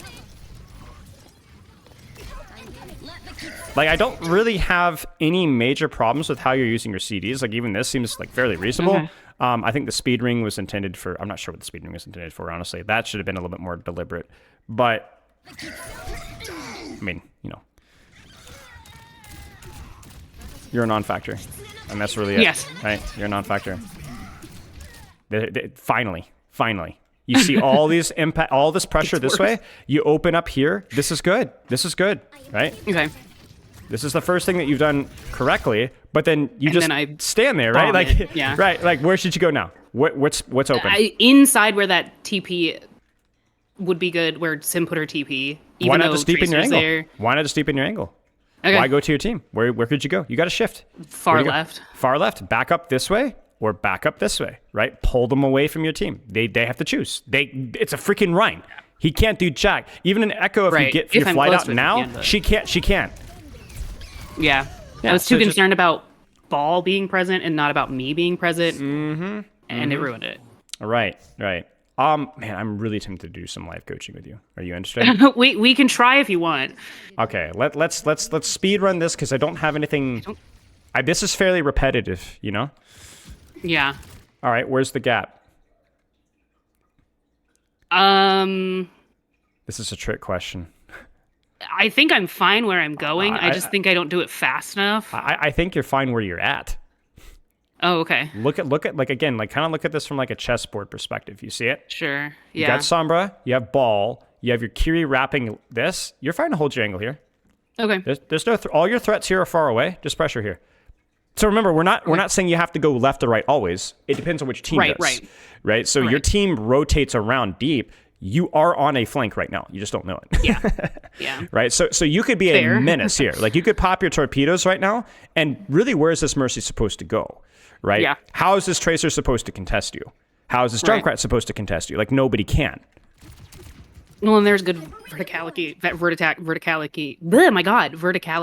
Like, I don't really have any major problems with how you're using your CDs. Like, even this seems like fairly reasonable. Okay. I think the speed ring was intended for... I'm not sure what the speed ring was intended for, honestly. That should have been a little bit more deliberate. But, I mean, you're a non-factor. And that's really it.
Yes.
Right? You're a non-factor. Finally. You see all these impact, all this pressure this way. You open up here. This is good. Right?
Okay.
This is the first thing that you've done correctly, but then you just stand there, right? Like, right? Like, where should you go now? What's open?
Inside where that TP would be good, where Sim put her TP. Even
Why not just deepen your angle?
There.
Why not just deepen your angle?
Okay.
Why go to your team? Where could you go? You got to shift.
Far left.
Far left. Back up this way or back up this way, right? Pull them away from your team. They have to choose. It's a freaking Rhine. He can't do jack. Even an Echo, if you get your flight out now, she can't.
Yeah. I was too concerned about ball being present and not about me being present. And it ruined it.
Right. Man, I'm really tempted to do some live coaching with you. Are you interested?
we can try if you want.
Okay, let's speed run this because I don't have anything. This is fairly repetitive, you know?
Yeah.
All right, where's the gap? This is a trick question.
I think I'm fine where I'm going. I just think I don't do it fast enough.
I think you're fine where you're at.
Oh, okay.
Look at like again, like kind of look at this from like a chessboard perspective. You see it?
Sure. Yeah.
You got Sombra, you have ball, you have your Kiri wrapping this. You're fine to hold your angle here.
Okay.
There's no all your threats here are far away. Just pressure here. So remember, we're not saying you have to go left or right always. It depends on which team does. Right. So your team rotates around deep. You are on a flank right now. You just don't know it.
Yeah.
Right? So you could be a menace here. Like, you could pop your torpedoes right now, and really, where is this Mercy supposed to go? Right?
Yeah.
How is this Tracer supposed to contest you? How is this Junkrat supposed to contest you? Like, nobody can.
Well, and there's good verticality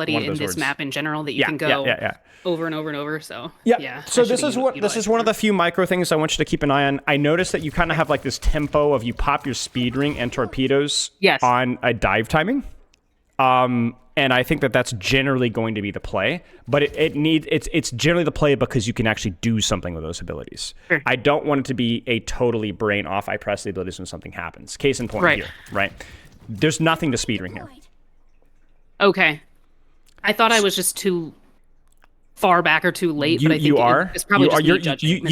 in this map in general that you can go over and over and over. So
So this is one of the few micro things I want you to keep an eye on. I noticed that you kind of have like this tempo of you pop your speed ring and torpedoes on a dive timing. And I think that that's generally going to be the play, but it's generally the play because you can actually do something with those abilities.
Sure.
I don't want it to be a totally brain off. I press the abilities when something happens. Case in point here, right? There's nothing to speed ring here.
Okay. I thought I was just too far back or too late, but I think it's probably misjudging.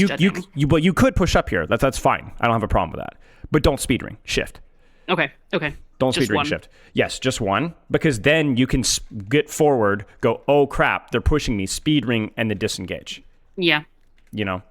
But you could push up here. That's fine. I don't have a problem with that. But don't speed ring. Shift.
Okay.
Don't speed ring shift. Yes, just one. Because then you can get forward, go, oh crap, they're pushing me, speed ring, and then disengage.
Yeah.
You know?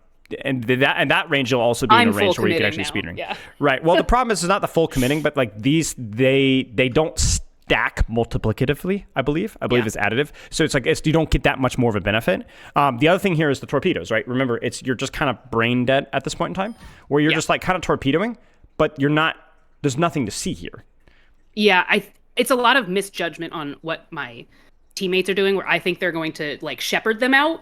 And that range will also be in a range where you can actually speed ring.
Yeah.
Right. Well, the problem is it's not the full committing, but like these, they don't stack multiplicatively, I believe. It's additive. So it's like you don't get that much more of a benefit. The other thing here is the torpedoes, right? Remember, you're just kind of brain dead at this point in time, where you're just like kind of torpedoing, but there's nothing to see here.
Yeah, it's a lot of misjudgment on what my teammates are doing, where I think they're going to like shepherd them out,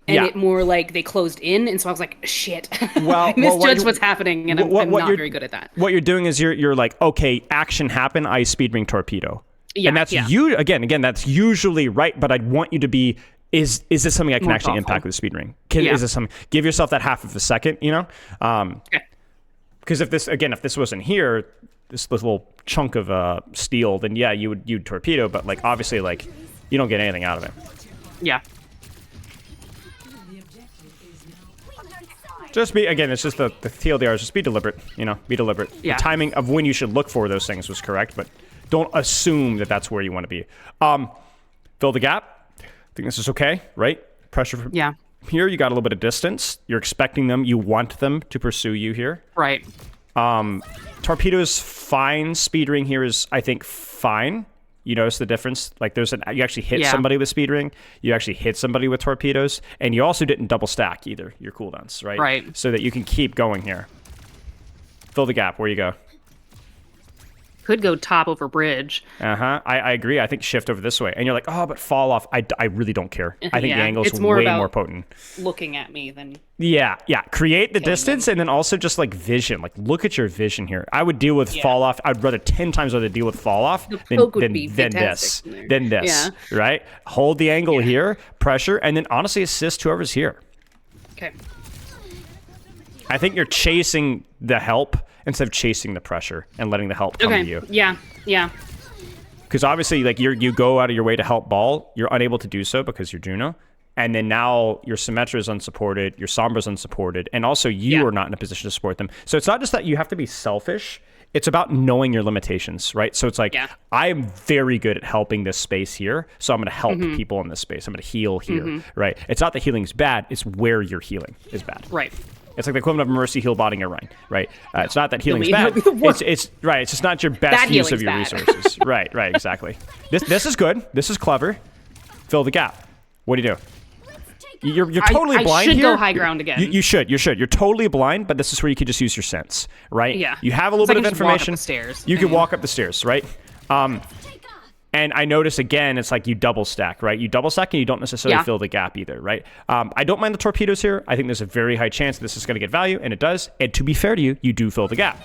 and it more like they closed in, and so I was like, shit. I misjudged what's happening, and I'm not very good at that.
What you're doing is you're like, okay, action happen, I speed ring torpedo. Yeah, and that's you again, that's usually right, but I'd want you to be, is this something I can actually impact with the speed ring? Is this something, give yourself that half of a second, you know? Because if this wasn't here, this little chunk of steel, then you'd torpedo, but like obviously like you don't get anything out of it.
Yeah.
Just it's just the TLDR is just be deliberate, you know, be deliberate.
Yeah.
The timing of when you should look for those things was correct, but don't assume that that's where you want to be. Fill the gap. I think this is okay, right? Pressure from here, you got a little bit of distance. You're expecting them, you want them to pursue you here.
Right.
Torpedoes fine. Speed ring here is, I think, fine. You notice the difference? Like you actually hit somebody with speed ring. You actually hit somebody with torpedoes. And you also didn't double stack either, your cooldowns, right?
Right.
So that you can keep going here. Fill the gap. Where you go?
Could go top over bridge.
I agree. I think shift over this way. And you're like, oh, but fall off. I really don't care. I think the angle is way more potent.
Looking at me than...
Yeah. Create the distance and then also just like vision. Like look at your vision here. I would deal with fall off. I'd rather 10 times rather deal with fall off than this. Right? Hold the angle here, pressure, and then honestly assist whoever's here.
Okay.
I think you're chasing the help instead of chasing the pressure and letting the help come to you.
Yeah.
Because obviously, like you go out of your way to help ball, you're unable to do so because you're Juno, and then now your Symmetra is unsupported, your Sombra's unsupported, and also you are not in a position to support them. So it's not just that you have to be selfish; it's about knowing your limitations, right? So it's like I am very good at helping this space here, so I'm going to help people in this space. I'm going to heal here, right? It's not that healing's bad; it's where you're healing is bad,
right?
It's like the equivalent of Mercy heal botting a Rhine, right? It's not that healing's bad. It's right. It's just not your best use of your resources. Right, exactly. This is good. This is clever. Fill the gap. What do? You're totally blind here.
I should go high ground again.
You should. You're totally blind, but this is where you could just use your sense, right?
Yeah.
You have a little bit of information.
Walk up the stairs.
You can walk up the stairs, right? And I notice again, it's like you double stack, right? You double stack and you don't necessarily fill the gap either, right? I don't mind the torpedoes here. I think there's a very high chance this is going to get value, and it does. And to be fair to you, you do fill the gap.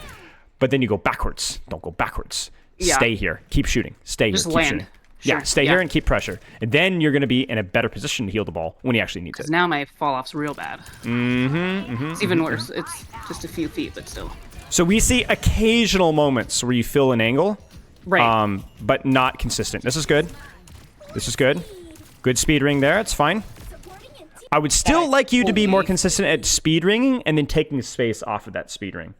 But then you go backwards. Don't go backwards. Yeah. Stay here. Keep shooting. Stay here. Keep shooting. Sure. Yeah, stay here and keep pressure. And then you're going to be in a better position to heal the ball when he actually needs it.
Because now my fall-off's real bad. It's even worse. It's just a few feet, but still.
So we see occasional moments where you fill an angle.
Right.
But not consistent. This is good. This is good. Good speed ring there. It's fine. I would still like you to be more consistent at speed ringing and then taking the space off of that speed ring.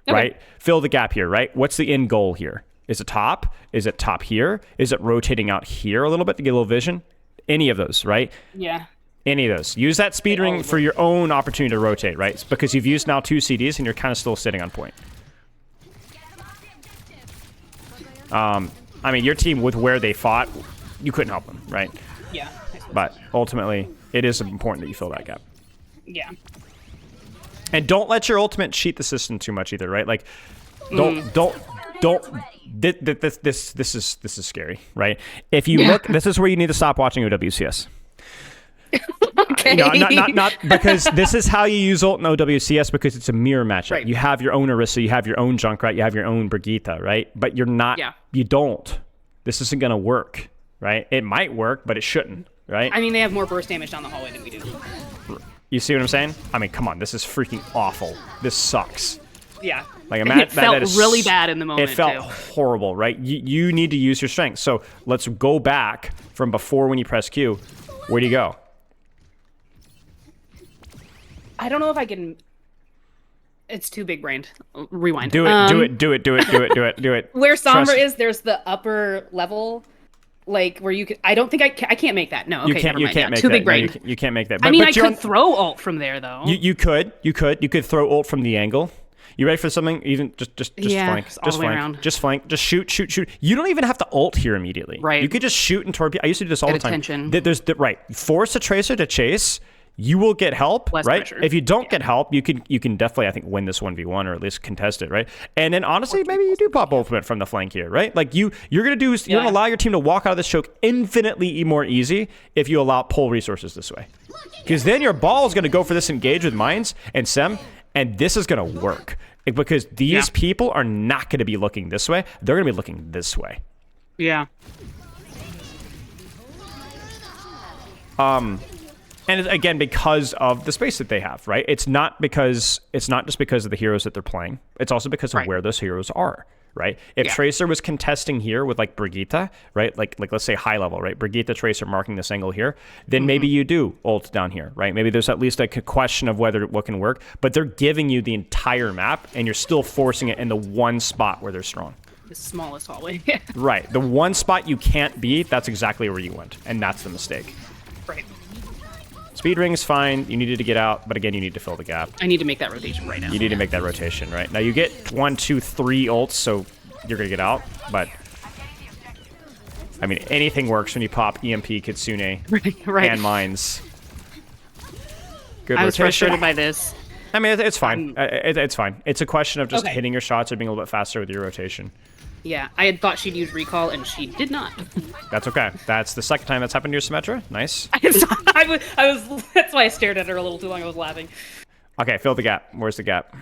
Okay. Right? Fill the gap here, right? What's the end goal here? Is it top? Is it top here? Is it rotating out here a little bit to get a little vision? Any of those, right?
Yeah.
Any of those. Use that speed ring for your own opportunity to rotate, right? It's because you've used now 2 CDs and you're kind of still sitting on point. I mean, your team, with where they fought, you couldn't help them, right?
Yeah.
But ultimately, it is important that you fill that gap.
Yeah.
And don't let your ultimate cheat the system too much either, right? Like, don't. This is scary, right? If you look, this is where you need to stop watching OWCS.
Okay.
Not because this is how you use ult in OWCS, because it's a mirror matchup.
Right.
You have your own Orisa, you have your own Junkrat, you have your own Brigitte, right? But you're not. Yeah. You don't. This isn't gonna work, right? It might work, but it shouldn't, right?
I mean, they have more burst damage down the hallway than we do.
You see what I'm saying? I mean, come on, this is freaking awful. This sucks.
Yeah.
Like,
it felt really bad in the moment.
It felt horrible, right? You need to use your strength. So let's go back from before when you press Q. Where do you go?
I don't know if I can. It's too big brained. Rewind.
Do it.
Where Sombra is, there's the upper level, like where you could. I don't think I can't make that. No, okay,
you can't make
too
that.
big brained.
No, you can't make that. But,
I mean, I could throw ult from there though.
You could throw ult from the angle. You ready for something? Even just flank. Just flank. Around. Just flank. Just shoot. You don't even have to ult here immediately.
Right.
You could just shoot and torpedo. I used to do this all the time.
Attention.
Right. Force a tracer to chase. You will get help,
less
right?
Pressure.
If you don't get help, you can definitely, I think, win this 1v1 or at least contest it, right? And then honestly, maybe you do pop ultimate from the flank here, right? Like you're gonna allow your team to walk out of this choke infinitely more easy if you allow pull resources this way, because then your ball is gonna go for this engage with mines and Sem, and this is gonna work because these people are not gonna be looking this way; they're gonna be looking this way.
Yeah.
And again, because of the space that they have, right? It's not just because of the heroes that they're playing. It's also because of where those heroes are, right? If Tracer was contesting here with like Brigitte, right? Like let's say high level, right? Brigitte, Tracer marking this angle here, then maybe you do ult down here, right? Maybe there's at least a question of what can work, but they're giving you the entire map and you're still forcing it in the one spot where they're strong.
The smallest hallway.
Right. The one spot you can't beat, that's exactly where you went. And that's the mistake.
Right.
Speed ring is fine. You needed to get out, but again, you need to fill the gap.
I need to make that rotation right now.
You need to make that rotation, right? Now you get 1, 2, 3 ults, so you're gonna get out, but I mean, anything works when you pop EMP, Kitsune, and mines. Good rotation.
I was frustrated by this.
I mean, it's fine. It's fine. It's a question of just hitting your shots or being a little bit faster with your rotation.
Yeah, I had thought she'd use recall, and she did not.
That's okay. That's the second time that's happened to your Symmetra. Nice.
I was. That's why I stared at her a little too long. I was laughing.
Okay, fill the gap. Where's the gap?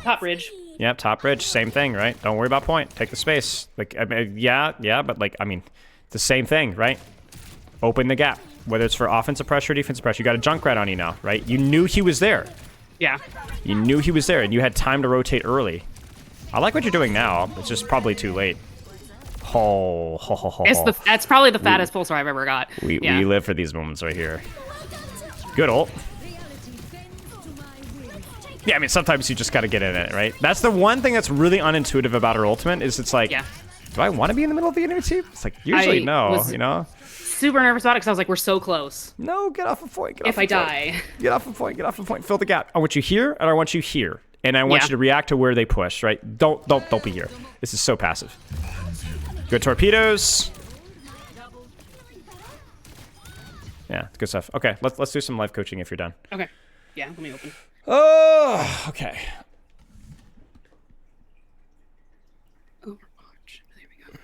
Top bridge.
Yep, top bridge. Same thing, right? Don't worry about point. Take the space. Like, I mean, yeah, but like, I mean, it's the same thing, right? Open the gap. Whether it's for offensive pressure or defensive pressure, you got a Junkrat on you now, right? You knew he was there.
Yeah.
You knew he was there, and you had time to rotate early. I like what you're doing now. It's just probably too late.
That's probably the fattest pulsar I've ever got.
We live for these moments right here. Good ult. Yeah, I mean, sometimes you just got to get in it, right? That's the one thing that's really unintuitive about her ultimate is it's like, do I want to be in the middle of the enemy team? It's like, usually no, you know?
Super nervous about it because I was like, we're so close.
No, get off a point.
If I die.
Get off a point. Fill the gap. I want you here, and I want you here. And I want you to react to where they push, right? Don't be here. This is so passive. Good torpedoes. Yeah, good stuff. Okay, let's do some live coaching if you're done.
Okay. Yeah, let me open.
Oh, okay.
Overwatch. There we go.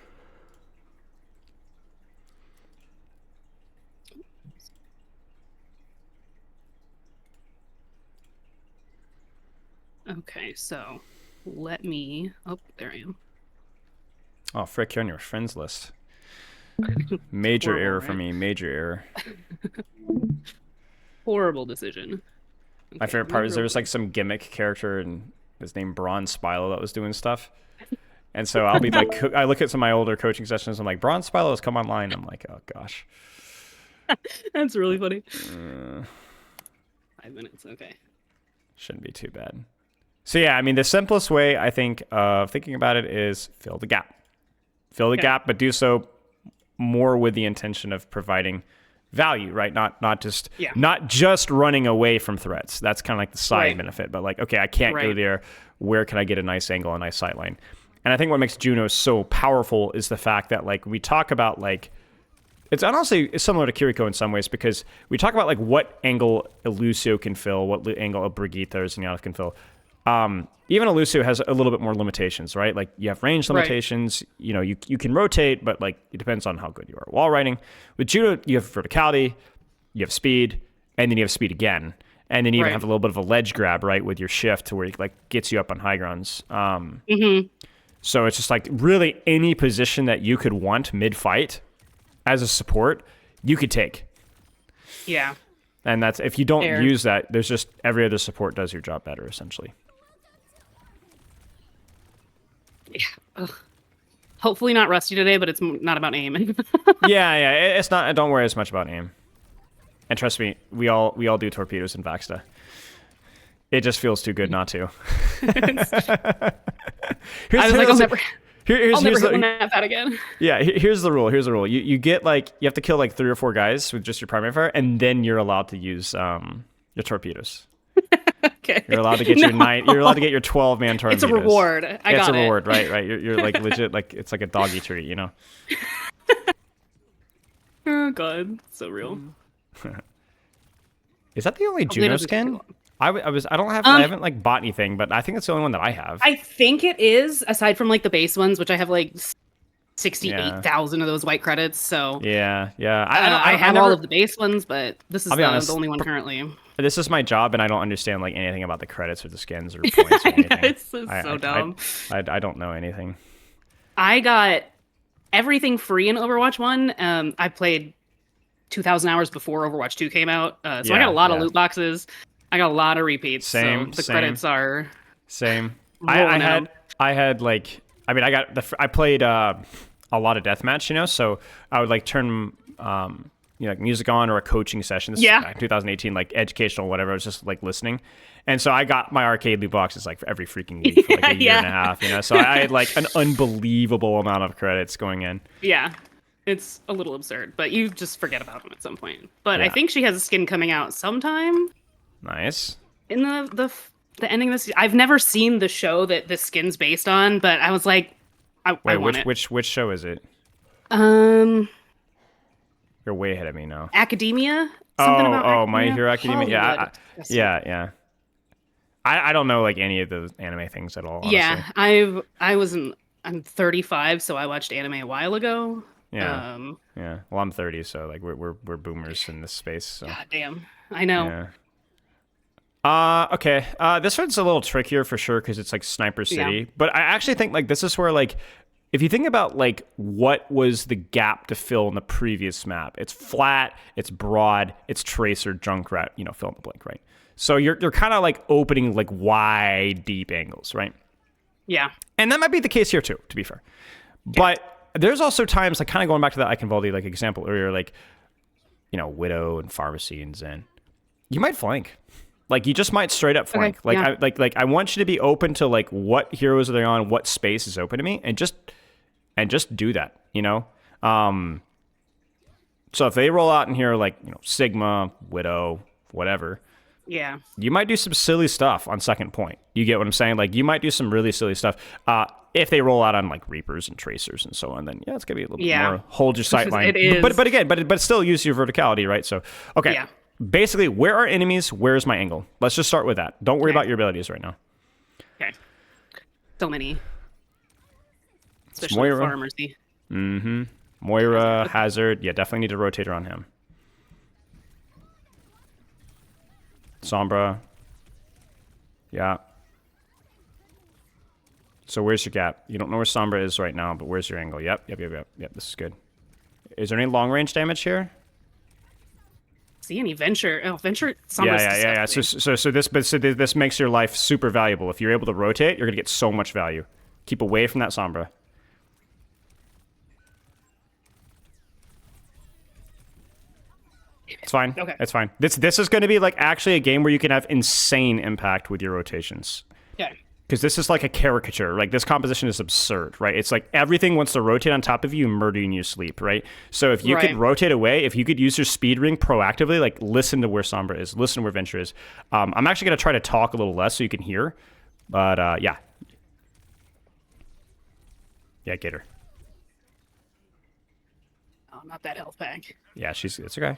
Okay, so let me. Oh, there I am.
Oh, frick, you're on your friends list. Major
Horrible,
error
right?
for me. Major error.
Horrible decision.
My
Okay,
favorite part is there was like some gimmick character and his name Bronze Spilo that was doing stuff. And so I'll be like, I look at some of my older coaching sessions. I'm like, Bronze Spilo has come online. I'm like, oh gosh.
That's really funny. 5 minutes. Okay.
Shouldn't be too bad. So yeah, I mean, the simplest way I think of thinking about it is fill the gap. Fill the gap, but do so more with the intention of providing value, right? Not just running away from threats. That's kind of like the side benefit. But like, okay, I can't go there. Where can I get a nice angle, a nice sight line? And I think what makes Juno so powerful is the fact that like we talk about like, it's honestly similar to Kiriko in some ways, because we talk about like what angle a Lucio can fill, what angle a Brigitte or Zenyatta can fill. Even a Lucio has a little bit more limitations, right? Like you have range limitations, you know, you can rotate, but like it depends on how good you are at wall riding. With Juno, you have verticality, you have speed, and then you have speed again. And then you even have a little bit of a ledge grab, right, with your shift to where it like gets you up on high grounds. So it's just like really any position that you could want mid-fight as a support, you could take.
Yeah.
And that's, if you don't use that, there's just every other support does your job better, essentially.
Yeah. Ugh. Hopefully not rusty today, but it's not about aim.
yeah, it's not. Don't worry as much about aim. And trust me, we all do torpedoes in Vaxta. It just feels too good not to.
I'll never hit one that again.
Yeah, here's the rule. You get like, you have to kill like 3 or 4 guys with just your primary fire, and then you're allowed to use your torpedoes.
Okay.
You're allowed to get your 9. You're allowed to get your 12-man torpedoes.
It's a reward.
It's a reward, right? You're like legit, like it's like a doggy treat, you know.
Oh god, so real.
Is that the only Juno skin? I haven't like bought anything, but I think it's the only one that I have.
I think it is, aside from like the base ones, which I have like 68,000 of those white credits. So
yeah.
I have all of the base ones, but this is the only one currently.
This is my job, and I don't understand like anything about the credits or the skins or points or anything.
It's so dumb.
I don't know anything.
I got everything free in Overwatch 1. I played 2,000 hours before Overwatch 2 came out, so I got a lot of loot boxes. I got a lot of repeats. Credits are
same. I had like, I mean, I played a lot of deathmatch, you know, so I would like turn like music on or a coaching session. This is back in 2018, like educational, whatever. I was just like listening. And so I got my arcade loot boxes like for every freaking week for like a year and a half, you know? So I had like an unbelievable amount of credits going in.
Yeah. It's a little absurd, but you just forget about them at some point. But I think she has a skin coming out sometime.
Nice.
In the ending of this, I've never seen the show that this skin's based on, but I was like, I want it.
Which show is it? You're way ahead of me now.
Academia?
My Hero Academia. Yeah. I don't know like any of the anime things at all. Honestly.
Yeah, I'm 35, so I watched anime a while ago.
Yeah. Well, I'm 30, so like we're boomers in this space. So.
God damn, I know.
Yeah. Okay. This one's a little trickier for sure because it's like Sniper City, but I actually think like this is where like, if you think about like what was the gap to fill in the previous map, it's flat, it's broad, it's Tracer, Junkrat, you know, fill in the blank, right? So you're kind of like opening like wide, deep angles, right?
Yeah.
And that might be the case here too, to be fair. Yeah. But there's also times like kind of going back to that Iconvaldi like example earlier, like, you know, Widow and Pharmacy and Zen. You might flank. Like you just might straight up flank. I want you to be open to like what heroes are they on, what space is open to me, and just do that, you know? So if they roll out in here like, you know, Sigma, Widow, whatever.
Yeah.
You might do some silly stuff on second point. You get what I'm saying? Like you might do some really silly stuff. If they roll out on like Reapers and Tracers and so on, then it's gonna be a little bit more hold your sight line.
It is.
But still use your verticality, right? So okay. Yeah. Basically, where are enemies? Where's my angle? Let's just start with that. Don't worry about your abilities right now.
Okay. So many. Especially Far Mercy.
Mm-hmm. Moira, Hazard. Yeah, definitely need a rotator on him. Sombra. Yeah. So where's your gap? You don't know where Sombra is right now, but where's your angle? Yep. This is good. Is there any long range damage here?
See any Venture? Oh, Venture. Yeah.
So this makes your life super valuable. If you're able to rotate, you're gonna get so much value. Keep away from that Sombra. It's fine.
Okay.
It's fine. This is going to be like actually a game where you can have insane impact with your rotations.
Yeah.
Because this is like a caricature. Like this composition is absurd, right? It's like everything wants to rotate on top of you, murder you in your sleep, right? So if you could rotate away, if you could use your speed ring proactively, like listen to where Sombra is, listen to where Venture is. I'm actually going to try to talk a little less so you can hear. But yeah. Yeah, get her.
Oh, not that health pack.
Yeah, it's okay.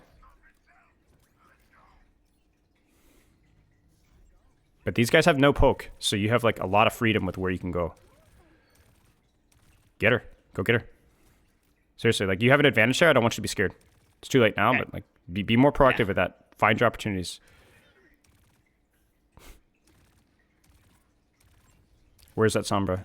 But these guys have no poke, so you have like a lot of freedom with where you can go. Get her. Go get her. Seriously, like you have an advantage there. I don't want you to be scared. It's too late now, but like be more proactive with that. Find your opportunities. Where's that Sombra?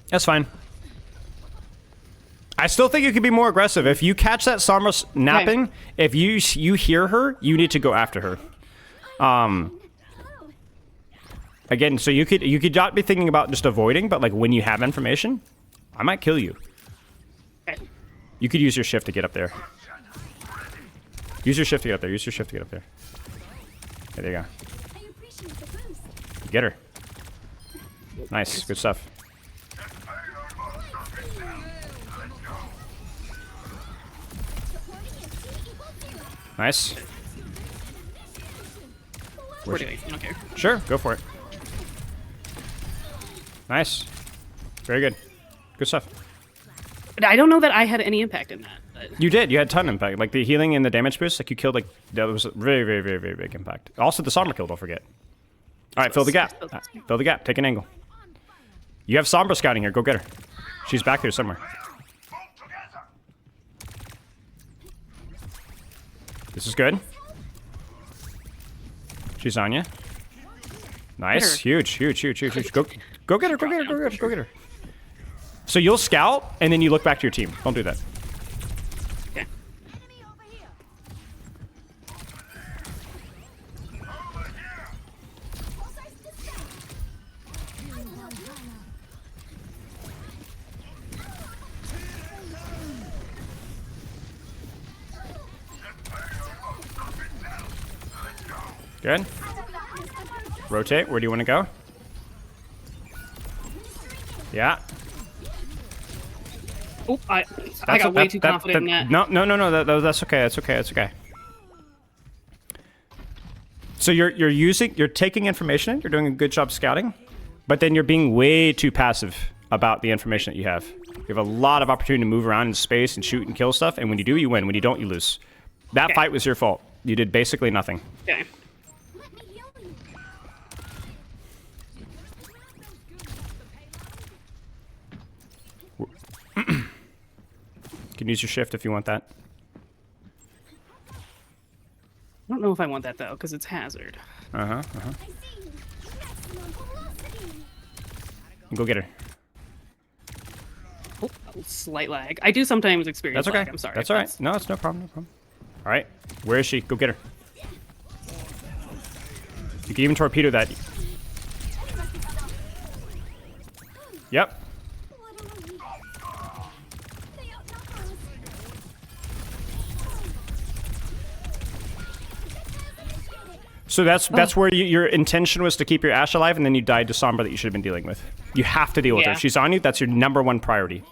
That's fine. I still think you could be more aggressive. If you catch that Sombra napping, if you hear her, you need to go after her. Again, so you could not be thinking about just avoiding, but like when you have information, I might kill you. You could use your shift to get up there. Use your shift to get up there. Use your shift to get up there. Okay, there you go. Get her. Nice. Good stuff. Nice.
We're doing. I don't care.
Sure, go for it. Nice. Very good. Good stuff.
But I don't know that I had any impact in that. But...
You did. You had a ton of impact. Like the healing and the damage boost, like you killed like that was a very, very, very, very big impact. Also the Sombra kill, don't forget. Alright, fill the gap. Fill the gap. Take an angle. You have Sombra scouting here. Go get her. She's back here somewhere. This is good. She's on you. Nice. Huge. Go get her. Go get her. So you'll scout, and then you look back to your team. Don't do that.
Okay.
Good. Rotate. Where do you want to go? Yeah.
Oh, I got way too confident in that.
No. That's okay. That's okay. So you're taking information in. You're doing a good job scouting, but then you're being way too passive about the information that you have. You have a lot of opportunity to move around in space and shoot and kill stuff, and when you do, you win. When you don't, you lose. That fight was your fault. You did basically nothing.
Okay.
You can use your shift if you want that.
I don't know if I want that though, because it's hazard.
Go get her.
Oh, slight lag. I do sometimes experience
That's okay.
lag. I'm sorry.
That's all right. No, it's no problem. All right. Where is she? Go get her. You can even torpedo that. Yep. So that's where your intention was to keep your Ashe alive, and then you died to Sombra that you should have been dealing with. You have to deal with her. If she's on you, that's your #1 priority.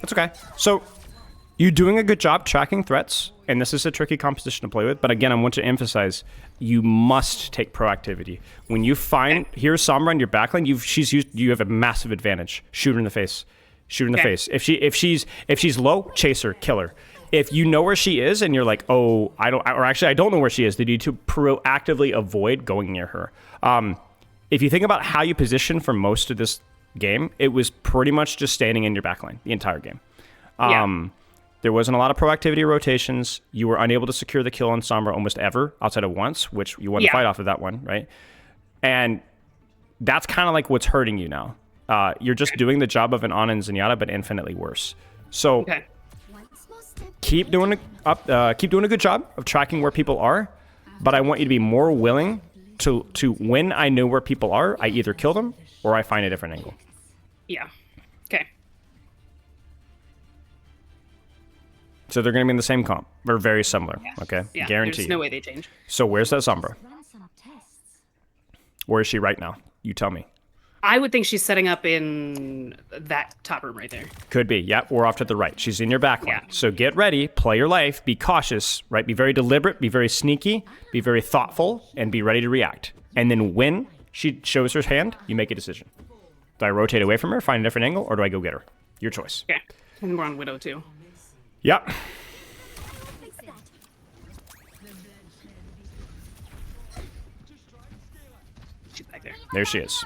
That's okay. So you're doing a good job tracking threats and this is a tricky composition to play with, but again, I want to emphasize, you must take proactivity. When you find, here's Sombra in your backline, you have a massive advantage. Shoot her in the face. Shoot her in the face. If she's low, chase her, kill her. If you know where she is and you're like, oh, I don't know where she is, then you need to proactively avoid going near her. If you think about how you position for most of this game, it was pretty much just standing in your backline the entire game. There wasn't a lot of proactivity or rotations. You were unable to secure the kill on Sombra almost ever, outside of once, which you won the fight off of that one, right? And that's kind of like what's hurting you now. You're just doing the job of an Ana and Zenyatta, but infinitely worse. So keep doing a good job of tracking where people are, but I want you to be more willing to when I know where people are, I either kill them or I find a different angle.
Yeah. Okay.
So they're going to be in the same comp. Or very similar. Yeah. Okay?
Yeah.
Guarantee.
There's no way they change.
So where's that Sombra? Where is she right now? You tell me.
I would think she's setting up in that top room right there.
Could be, yeah, or off to the right. She's in your backline.
Yeah.
So get ready, play your life, be cautious, right? Be very deliberate, be very sneaky, be very thoughtful, and be ready to react. And then when she shows her hand, you make a decision. Do I rotate away from her, find a different angle, or do I go get her? Your choice.
Okay. And we're on Widow too.
Yep.
She's back there.
There she is.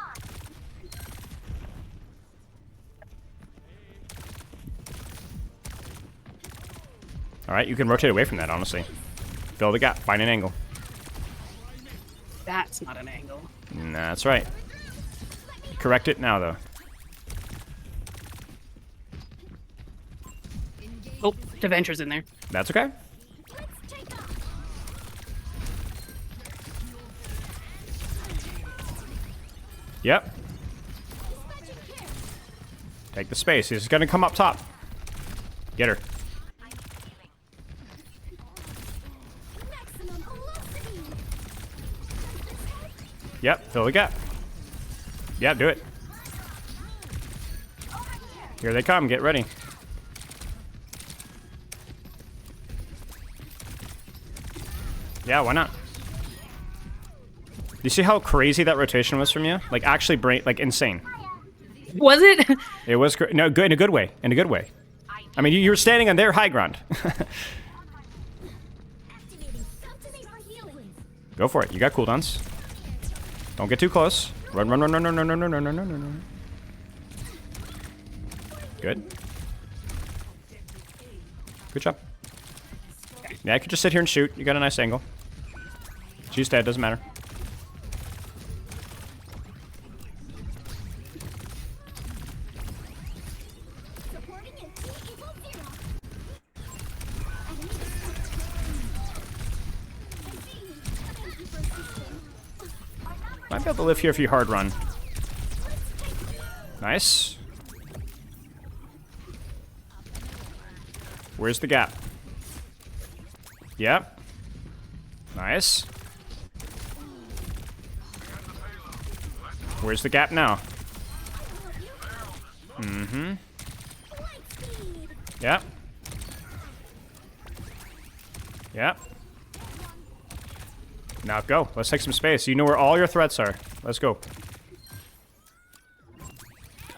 All right, you can rotate away from that, honestly. Fill the gap, find an angle.
That's not an angle.
That's right. Correct it now, though.
Oh, Deventure's in there.
That's okay. Yep. Take the space. He's going to come up top. Get her. Yep, fill the gap. Yeah, do it. Here they come. Get ready. Yeah, why not? You see how crazy that rotation was from you? Like, actually, like, insane.
Was it?
It was no good in a good way. In a good way. I mean, you were standing on their high ground. Go for it. You got cooldowns. Don't get too close. Run, run, run, run, run, run, run, run, run, run, run, run. Good. Good job. Yeah, I could just sit here and shoot. You got a nice angle. She's dead. Doesn't matter. Might be able to live here if you hard run. Nice. Where's the gap? Yep. Nice. Where's the gap now? Mm-hmm. Yep. Yep. Now go. Let's take some space. You know where all your threats are. Let's go.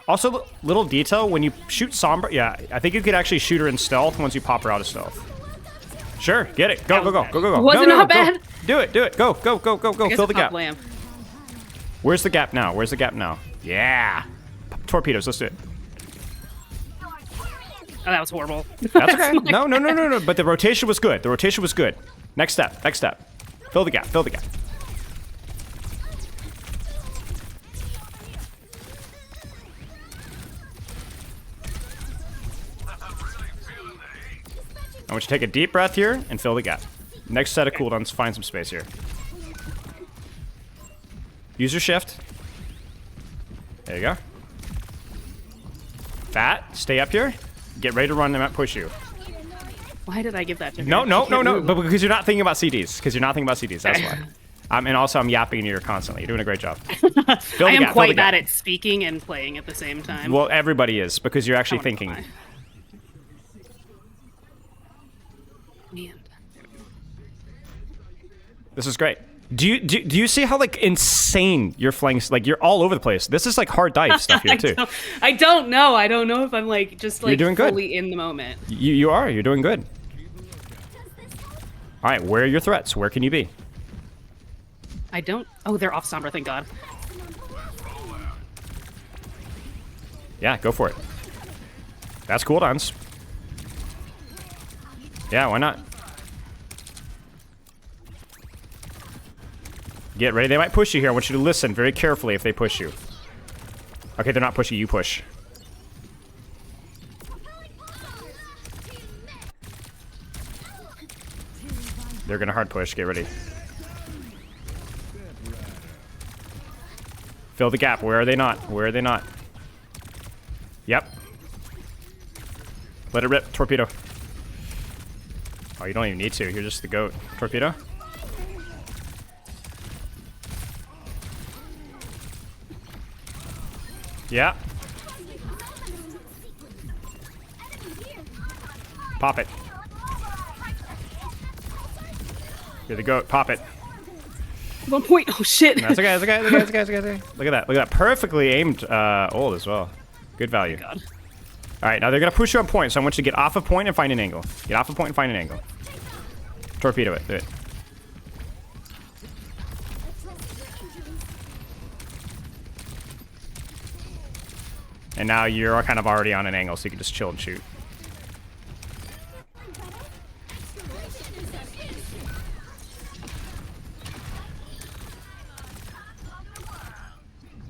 Also, little detail, when you shoot Sombra, yeah, I think you could actually shoot her in stealth once you pop her out of stealth. Sure, get it. Go, go, go, go, go, go.
Wasn't not bad.
Go. Do it, do it. Go, go, go, go, go. Fill the gap.
Lamp.
Where's the gap now? Where's the gap now? Yeah. Torpedoes, let's do it.
Oh, that was horrible.
That's okay. No, no, no, no, no. But the rotation was good. The rotation was good. Next step, next step. Fill the gap, fill the gap. I want you to take a deep breath here and fill the gap. Next set of cooldowns, find some space here. Use your shift. There you go. Fat, stay up here. Get ready to run, they might push you.
Why did I give that to her?
No, no, no, no, but because you're not thinking about CDs. Because you're not thinking about CDs, that's why. And also, I'm yapping in your ear constantly. You're doing a great job.
I am quite bad at speaking and playing at the same time.
Well, everybody is, because you're actually thinking.
Man.
This is great. Do you see how like insane your flanks? Like you're all over the place. This is like hard dive stuff here too.
I don't know. I don't know if I'm like just like
you're doing
fully
good.
in the moment.
You are. You're doing good. All right, where are your threats? Where can you be?
I don't. Oh, they're off Sombra. Thank God.
Yeah, go for it. That's cooldowns. Yeah, why not? Get ready. They might push you here. I want you to listen very carefully if they push you. Okay, they're not pushing you. Push. They're gonna hard push. Get ready. Fill the gap. Where are they not? Where are they not? Yep. Let it rip. Torpedo. Oh, you don't even need to. You're just the goat. Torpedo. Yeah. Pop it. You're the goat. Pop it.
1 point. Oh shit.
That's okay. That's okay. That's okay. That's okay. That's okay. Look at that. Look at that. Perfectly aimed ult as well. Good value.
God.
All right, now they're gonna push you on point, so I want you to get off of point and find an angle. Get off of point and find an angle. Torpedo it. Do it. And now you're kind of already on an angle, so you can just chill and shoot.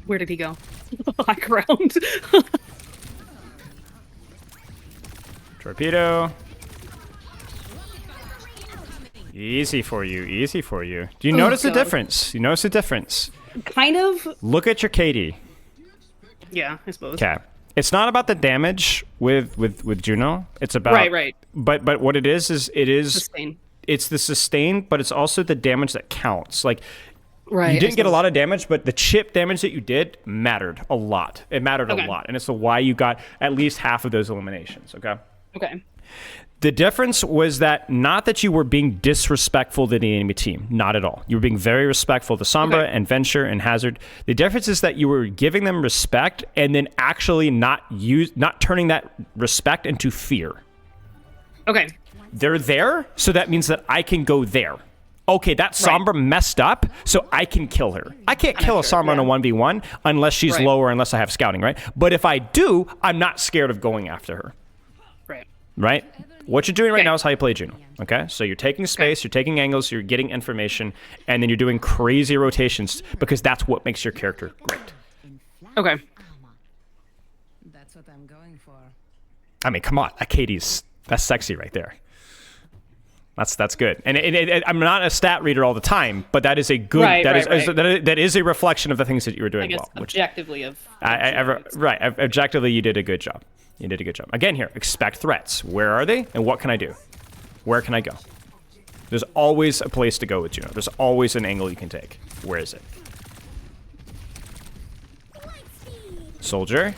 Where did he go? High ground.
Torpedo. Easy for you. Easy for you. Do you notice the difference? You notice the difference?
Kind of.
Look at your KD.
Yeah, I suppose.
Okay. It's not about the damage with Juno. It's about
right.
But what it is
Sustain.
It's the sustain, but it's also the damage that counts. Like
right,
you didn't get a lot of damage, but the chip damage that you did mattered a lot. It mattered a lot, and it's why you got at least half of those eliminations. Okay.
Okay.
The difference was that not that you were being disrespectful to the enemy team, not at all. You were being very respectful to Sombra and Venture and Hazard. The difference is that you were giving them respect and then actually not turning that respect into fear.
Okay.
They're there, so that means that I can go there. Okay, that Sombra messed up, so I can kill her. I can't kill a Sombra on a 1v1 unless she's low or unless I have scouting, right? But if I do, I'm not scared of going after her. Right? What you're doing right now is how you play Juno. Okay? So you're taking space, you're taking angles, you're getting information, and then you're doing crazy rotations because that's what makes your character great.
Okay.
That's what I'm going for.
I mean, come on. That's sexy right there. That's good. And I'm not a stat reader all the time, but that is a good that is a reflection of the things that you were doing well.
Objectively
objectively you did a good job. You did a good job. Again here, expect threats. Where are they and what can I do? Where can I go? There's always a place to go with Juno. There's always an angle you can take. Where is it? Soldier.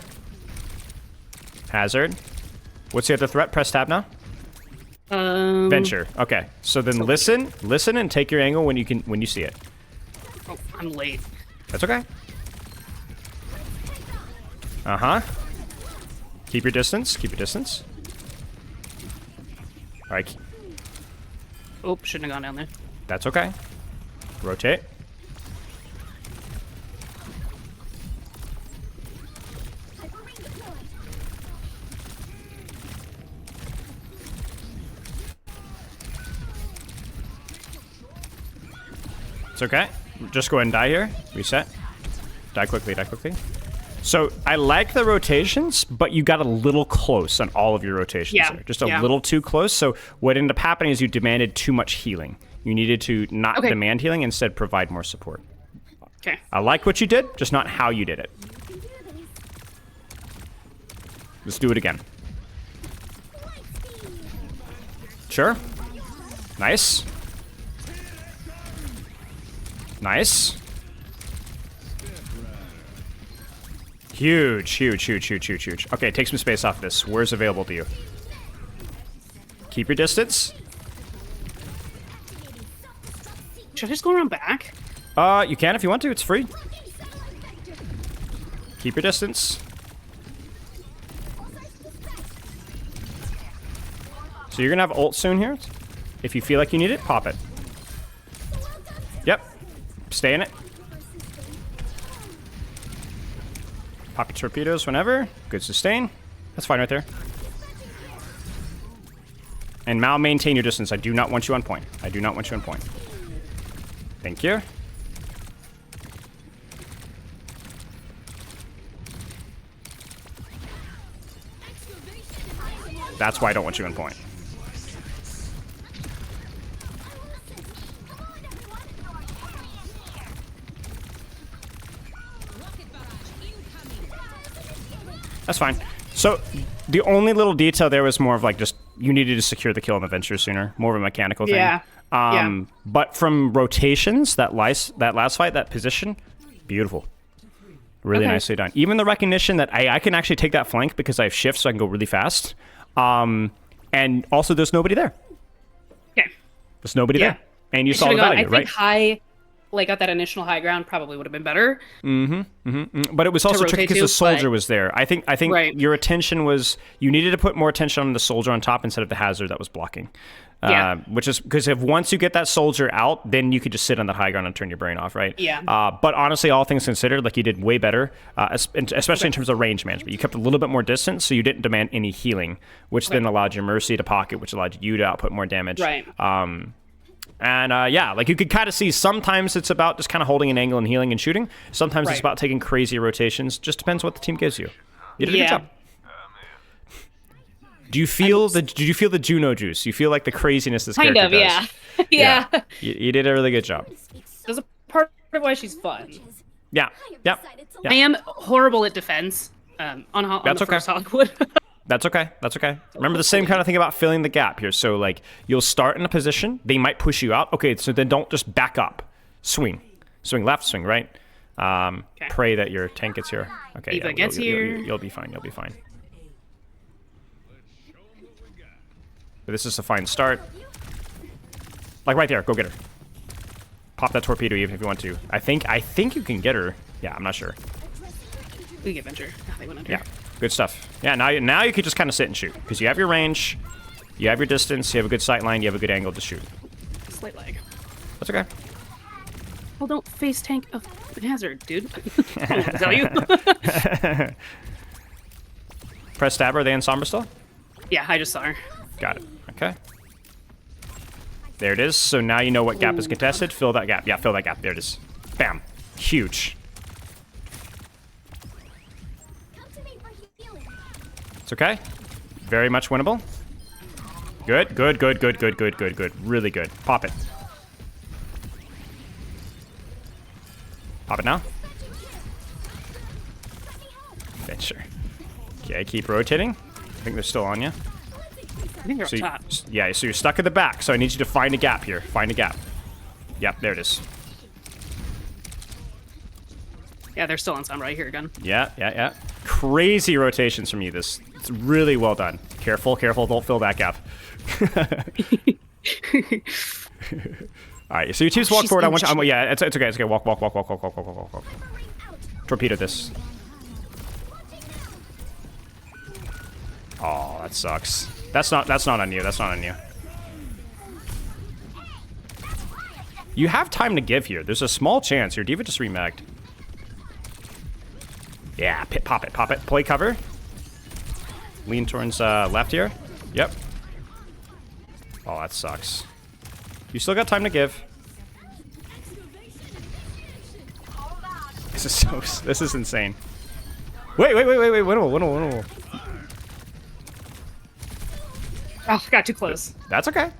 Hazard. What's the other threat? Press tab now. Venture. Okay. So then listen and take your angle when you see it.
Oh, I'm late.
That's okay. Uh-huh. Keep your distance. Keep your distance. All right.
Oh, shouldn't have gone down there.
That's okay. Rotate. It's okay. Just go ahead and die here. Reset. Die quickly, die quickly. So I like the rotations, but you got a little close on all of your rotations there. Just a little too close. So what ended up happening is you demanded too much healing. You needed to not demand healing, instead provide more support.
Okay.
I like what you did, just not how you did it. Let's do it again. Sure. Nice. Nice. Huge, huge, huge, huge, huge, huge. Okay, take some space off this. Where's available to you? Keep your distance.
Should I just go around back?
You can if you want to. It's free. Keep your distance. So you're gonna have ult soon here. If you feel like you need it, pop it. Yep. Stay in it. Pop your torpedoes whenever. Good sustain. That's fine right there. And Mao, maintain your distance. I do not want you on point. I do not want you on point. Thank you. That's why I don't want you on point. That's fine. So the only little detail there was more of like just you needed to secure the kill on the Venture sooner, more of a mechanical thing.
Yeah.
But from rotations, that last fight, that position, beautiful. Really nicely done. Even the recognition that I can actually take that flank because I have shift, so I can go really fast. And also, there's nobody there.
Okay.
There's nobody there. And you saw the value, right?
I think got that initial high ground probably would have been better.
But it was also tricky because the soldier was there. I think your attention was, you needed to put more attention on the soldier on top instead of the hazard that was blocking. Which is because if once you get that soldier out, then you could just sit on the high ground and turn your brain off, right?
Yeah.
But honestly, all things considered, like you did way better, especially in terms of range management. You kept a little bit more distance, so you didn't demand any healing, which then allowed your Mercy to pocket, which allowed you to output more damage.
Right.
Like you could kind of see sometimes it's about just kind of holding an angle and healing and shooting. Sometimes it's about taking crazy rotations. Just depends what the team gives you. You did a good job. Did you feel the Juno juice? You feel like the craziness this character does?
Yeah.
You did a really good job.
There's a part of why she's fun.
Yeah.
I am horrible at defense. On the first Hollywood.
That's okay. Remember the same kind of thing about filling the gap here. So like you'll start in a position, they might push you out. Okay, so then don't just back up. Swing left, swing right. Pray that your tank gets here. Okay,
Eva gets here.
You'll be fine. But this is a fine start. Like right there, go get her. Pop that torpedo even if you want to. I think you can get her. Yeah, I'm not sure.
We get Venture. They went under.
Yeah, good stuff. Yeah, now you can just kind of sit and shoot because you have your range, you have your distance, you have a good sight line, you have a good angle to shoot.
Slight lag.
That's okay.
Well, don't face tank a hazard, dude. I'll tell you.
Press stab. Are they in Sombra still?
Yeah, I just saw her.
Got it. Okay. There it is. So now you know what gap is contested. Fill that gap. Yeah, fill that gap. There it is. Bam. Huge. It's okay. Very much winnable. Good. Really good. Pop it. Pop it now. Venture. Okay, keep rotating. I think they're still on you.
I think they're up top.
Yeah, so you're stuck at the back, so I need you to find a gap here. Find a gap. Yep, there it is.
Yeah, they're still on some right here again.
Yeah. Crazy rotations from you. It's really well done. Careful, don't fill that gap. All right, so your teams walk forward. Yeah, it's okay. Walk. Torpedo this. Oh, that sucks. That's not on you. That's not on you. You have time to give here. There's a small chance your diva just remagged. Yeah, pop it. Play cover. Lean towards left here. Yep. Oh, that sucks. You still got time to give. This is insane. Wait. Winnable.
Oh, got too close.
That's okay.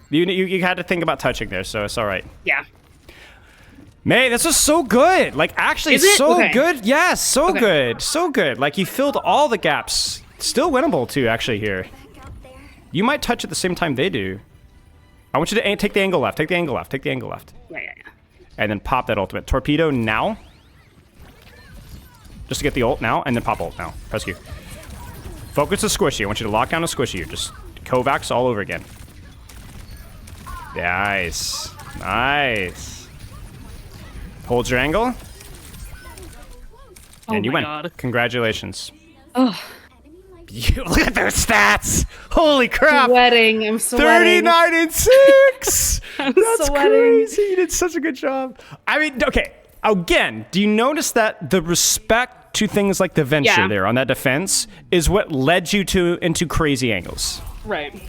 You had to think about touching there, so it's all right.
Yeah.
May, this is so good. Like, actually, so good. Yes, so good. Like, you filled all the gaps. Still winnable, too, actually, here. You might touch at the same time they do. I want you to take the angle left.
Yeah.
And then pop that ultimate. Torpedo now. Just to get the ult now, and then pop ult now. Press Q. Focus the squishy. I want you to lock down a squishy. Just Kovacs all over again. Nice. Nice. Hold your angle. And you win.
God.
Congratulations.
Oh.
Look at those stats. Holy crap.
Sweating. I'm sweating.
39 and 6.
I'm
That's
sweating.
crazy. You did such a good job. I mean, okay. Again, do you notice that the respect to things like the venture there on that defense is what led you into crazy angles?
Right.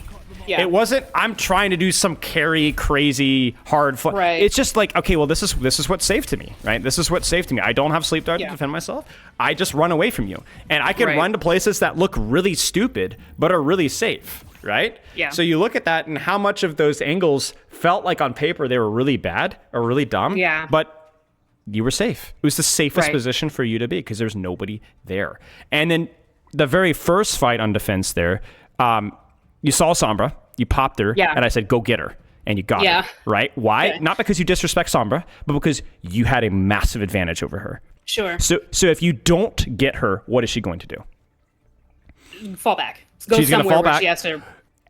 Yeah.
It wasn't, I'm trying to do some carry, crazy, hard fl-.
Right.
It's just like, okay, well, this is what's safe to me, right? This is what's safe to me. I don't have sleep dart to defend myself. I just run away from you. And I can run to places that look really stupid, but are really safe, right?
Yeah.
So you look at that and how much of those angles felt like on paper they were really bad or really dumb.
Yeah.
But you were safe. It was the safest position for you to be because there's nobody there. And then the very first fight on defense there, you saw Sombra, you popped her, and I said, go get her. And you got her, right? Why? Okay. Not because you disrespect Sombra, but because you had a massive advantage over her.
Sure.
So if you don't get her, what is she going to do?
Fall back. She's going to fall back. She has to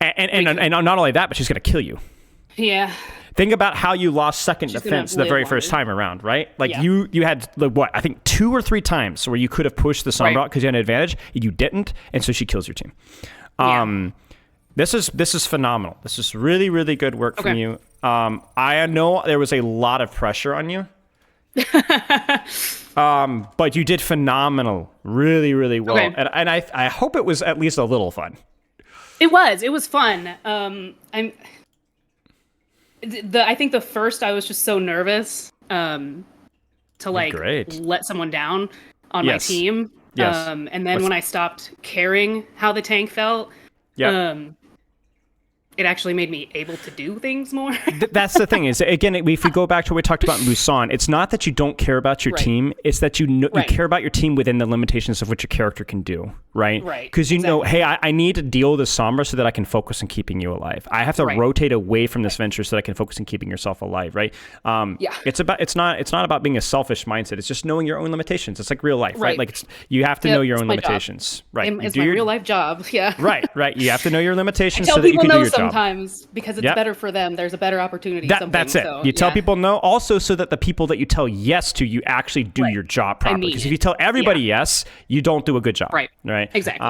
and not only that, but she's going to kill you.
Yeah.
Think about how you lost second defense the very first time around, right? Like you had what I think 2 or 3 times where you could have pushed the Sombra because you had an advantage, and you didn't, and so she kills your team. This is phenomenal. This is really, really good work from you. I know there was a lot of pressure on you, but you did phenomenal, really, really well. And I hope it was at least a little fun.
It was fun. I think the first I was just so nervous to let someone down on my team.
Yes.
And then when I stopped caring how the tank felt, it actually made me able to do things more.
That's the thing is, again, if we go back to what we talked about in Busan, it's not that you don't care about your team. It's that you care about your team within the limitations of what your character can do, right?
Right.
Because you know, hey, I need to deal with the Sombra so that I can focus on keeping you alive. I have to rotate away from this venture so that I can focus on keeping yourself alive, right? It's not about being a selfish mindset. It's just knowing your own limitations. It's like real life, right? Like you have to know your own limitations, right?
It's my real life job. Yeah.
Right. You have to know your limitations so that you can do your job.
Sometimes because it's better for them. There's a better opportunity.
That's it. So, you tell people no, also so that the people that you tell yes to, you actually do your job properly. Because if you tell everybody yes, you don't do a good job. Right.
Exactly.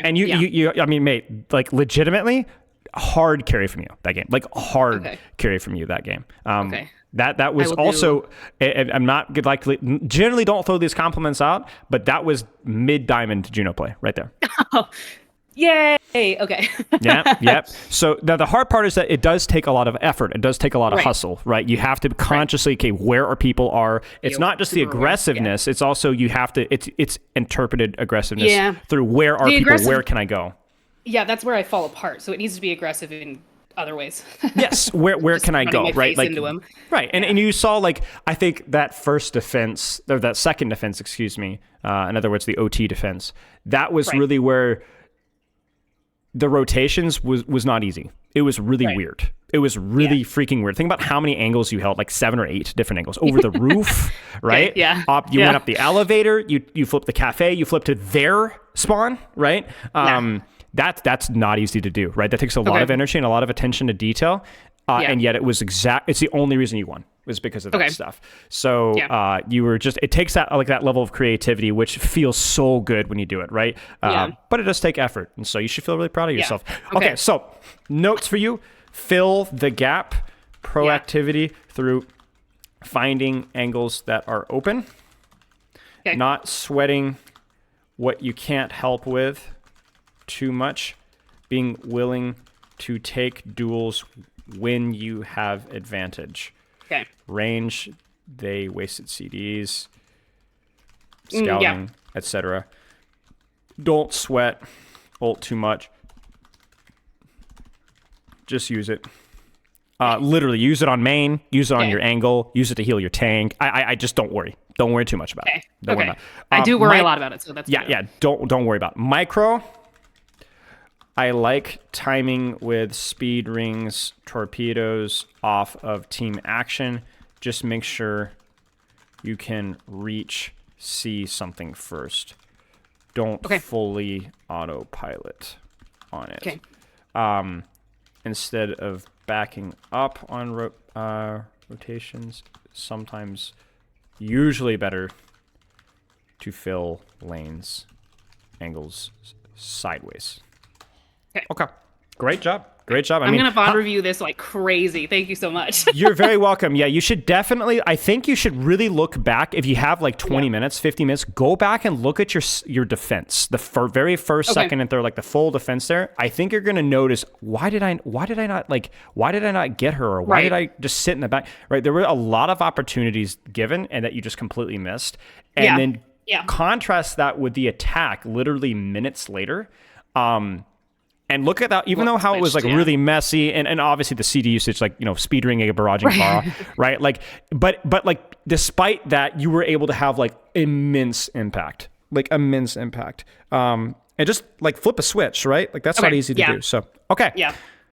And you I mean, mate, like legitimately hard carry from you that game. Like hard carry from you that game. That was also, I'm not good, like generally don't throw these compliments out, but that was mid-diamond Juno play right there.
Yay! Okay.
Yep. So now the hard part is that it does take a lot of effort. It does take a lot of hustle, right? You have to consciously, where are people are. It's not just the aggressiveness. It's also you have to. It's interpreted aggressiveness through where are people. Where can I go?
Yeah, that's where I fall apart. So it needs to be aggressive in other ways.
Yes. Where can I go? Right. Like
into him.
Right. And you saw like I think that first defense or that second defense, excuse me. In other words, the OT defense. That was really where. The rotations was not easy. It was really weird. It was really freaking weird. Think about how many angles you held, like 7 or 8 different angles over the roof, right? You went up the elevator, you flipped the cafe, you flipped to their spawn, right? That's not easy to do, right? That takes a lot of energy and a lot of attention to detail. And yet it's the only reason you won was because of that stuff. So you were just, it takes that level of creativity, which feels so good when you do it, right? But it does take effort. And so you should feel really proud of yourself. Okay, so notes for you, fill the gap, proactivity through finding angles that are open, not sweating what you can't help with too much, being willing to take duels when you have advantage. Range, they wasted CDs, scouting, etc. Don't sweat ult too much. Just use it. Literally, use it on main, use it on your angle, use it to heal your tank. I just don't worry. Don't worry too much about it. Don't worry about it.
I do worry a lot about it, so that's
Don't worry about it. Micro. I like timing with speed rings, torpedoes off of team action. Just make sure you can see something first. Don't fully autopilot on it. Instead of backing up on rotations. Sometimes, usually better to fill lanes, angles sideways. Okay. Great job. Great job.
I'm going to bot review this like crazy. Thank you so much.
You're very welcome. Yeah, you should definitely, I think you should really look back. If you have like 20 minutes, 50 minutes, go back and look at your defense. The very first, second, and third, like the full defense there. I think you're going to notice, why did I not get her? Or why did I just sit in the back? Right. There were a lot of opportunities given and that you just completely missed. And then contrast that with the attack literally minutes later. And look at that, even though how it was like really messy and obviously the CD usage, like, speedering a barraging car, right? Like, but like, despite that, you were able to have like immense impact. And just like flip a switch, right? Like that's not easy to do. So, okay.
Yeah.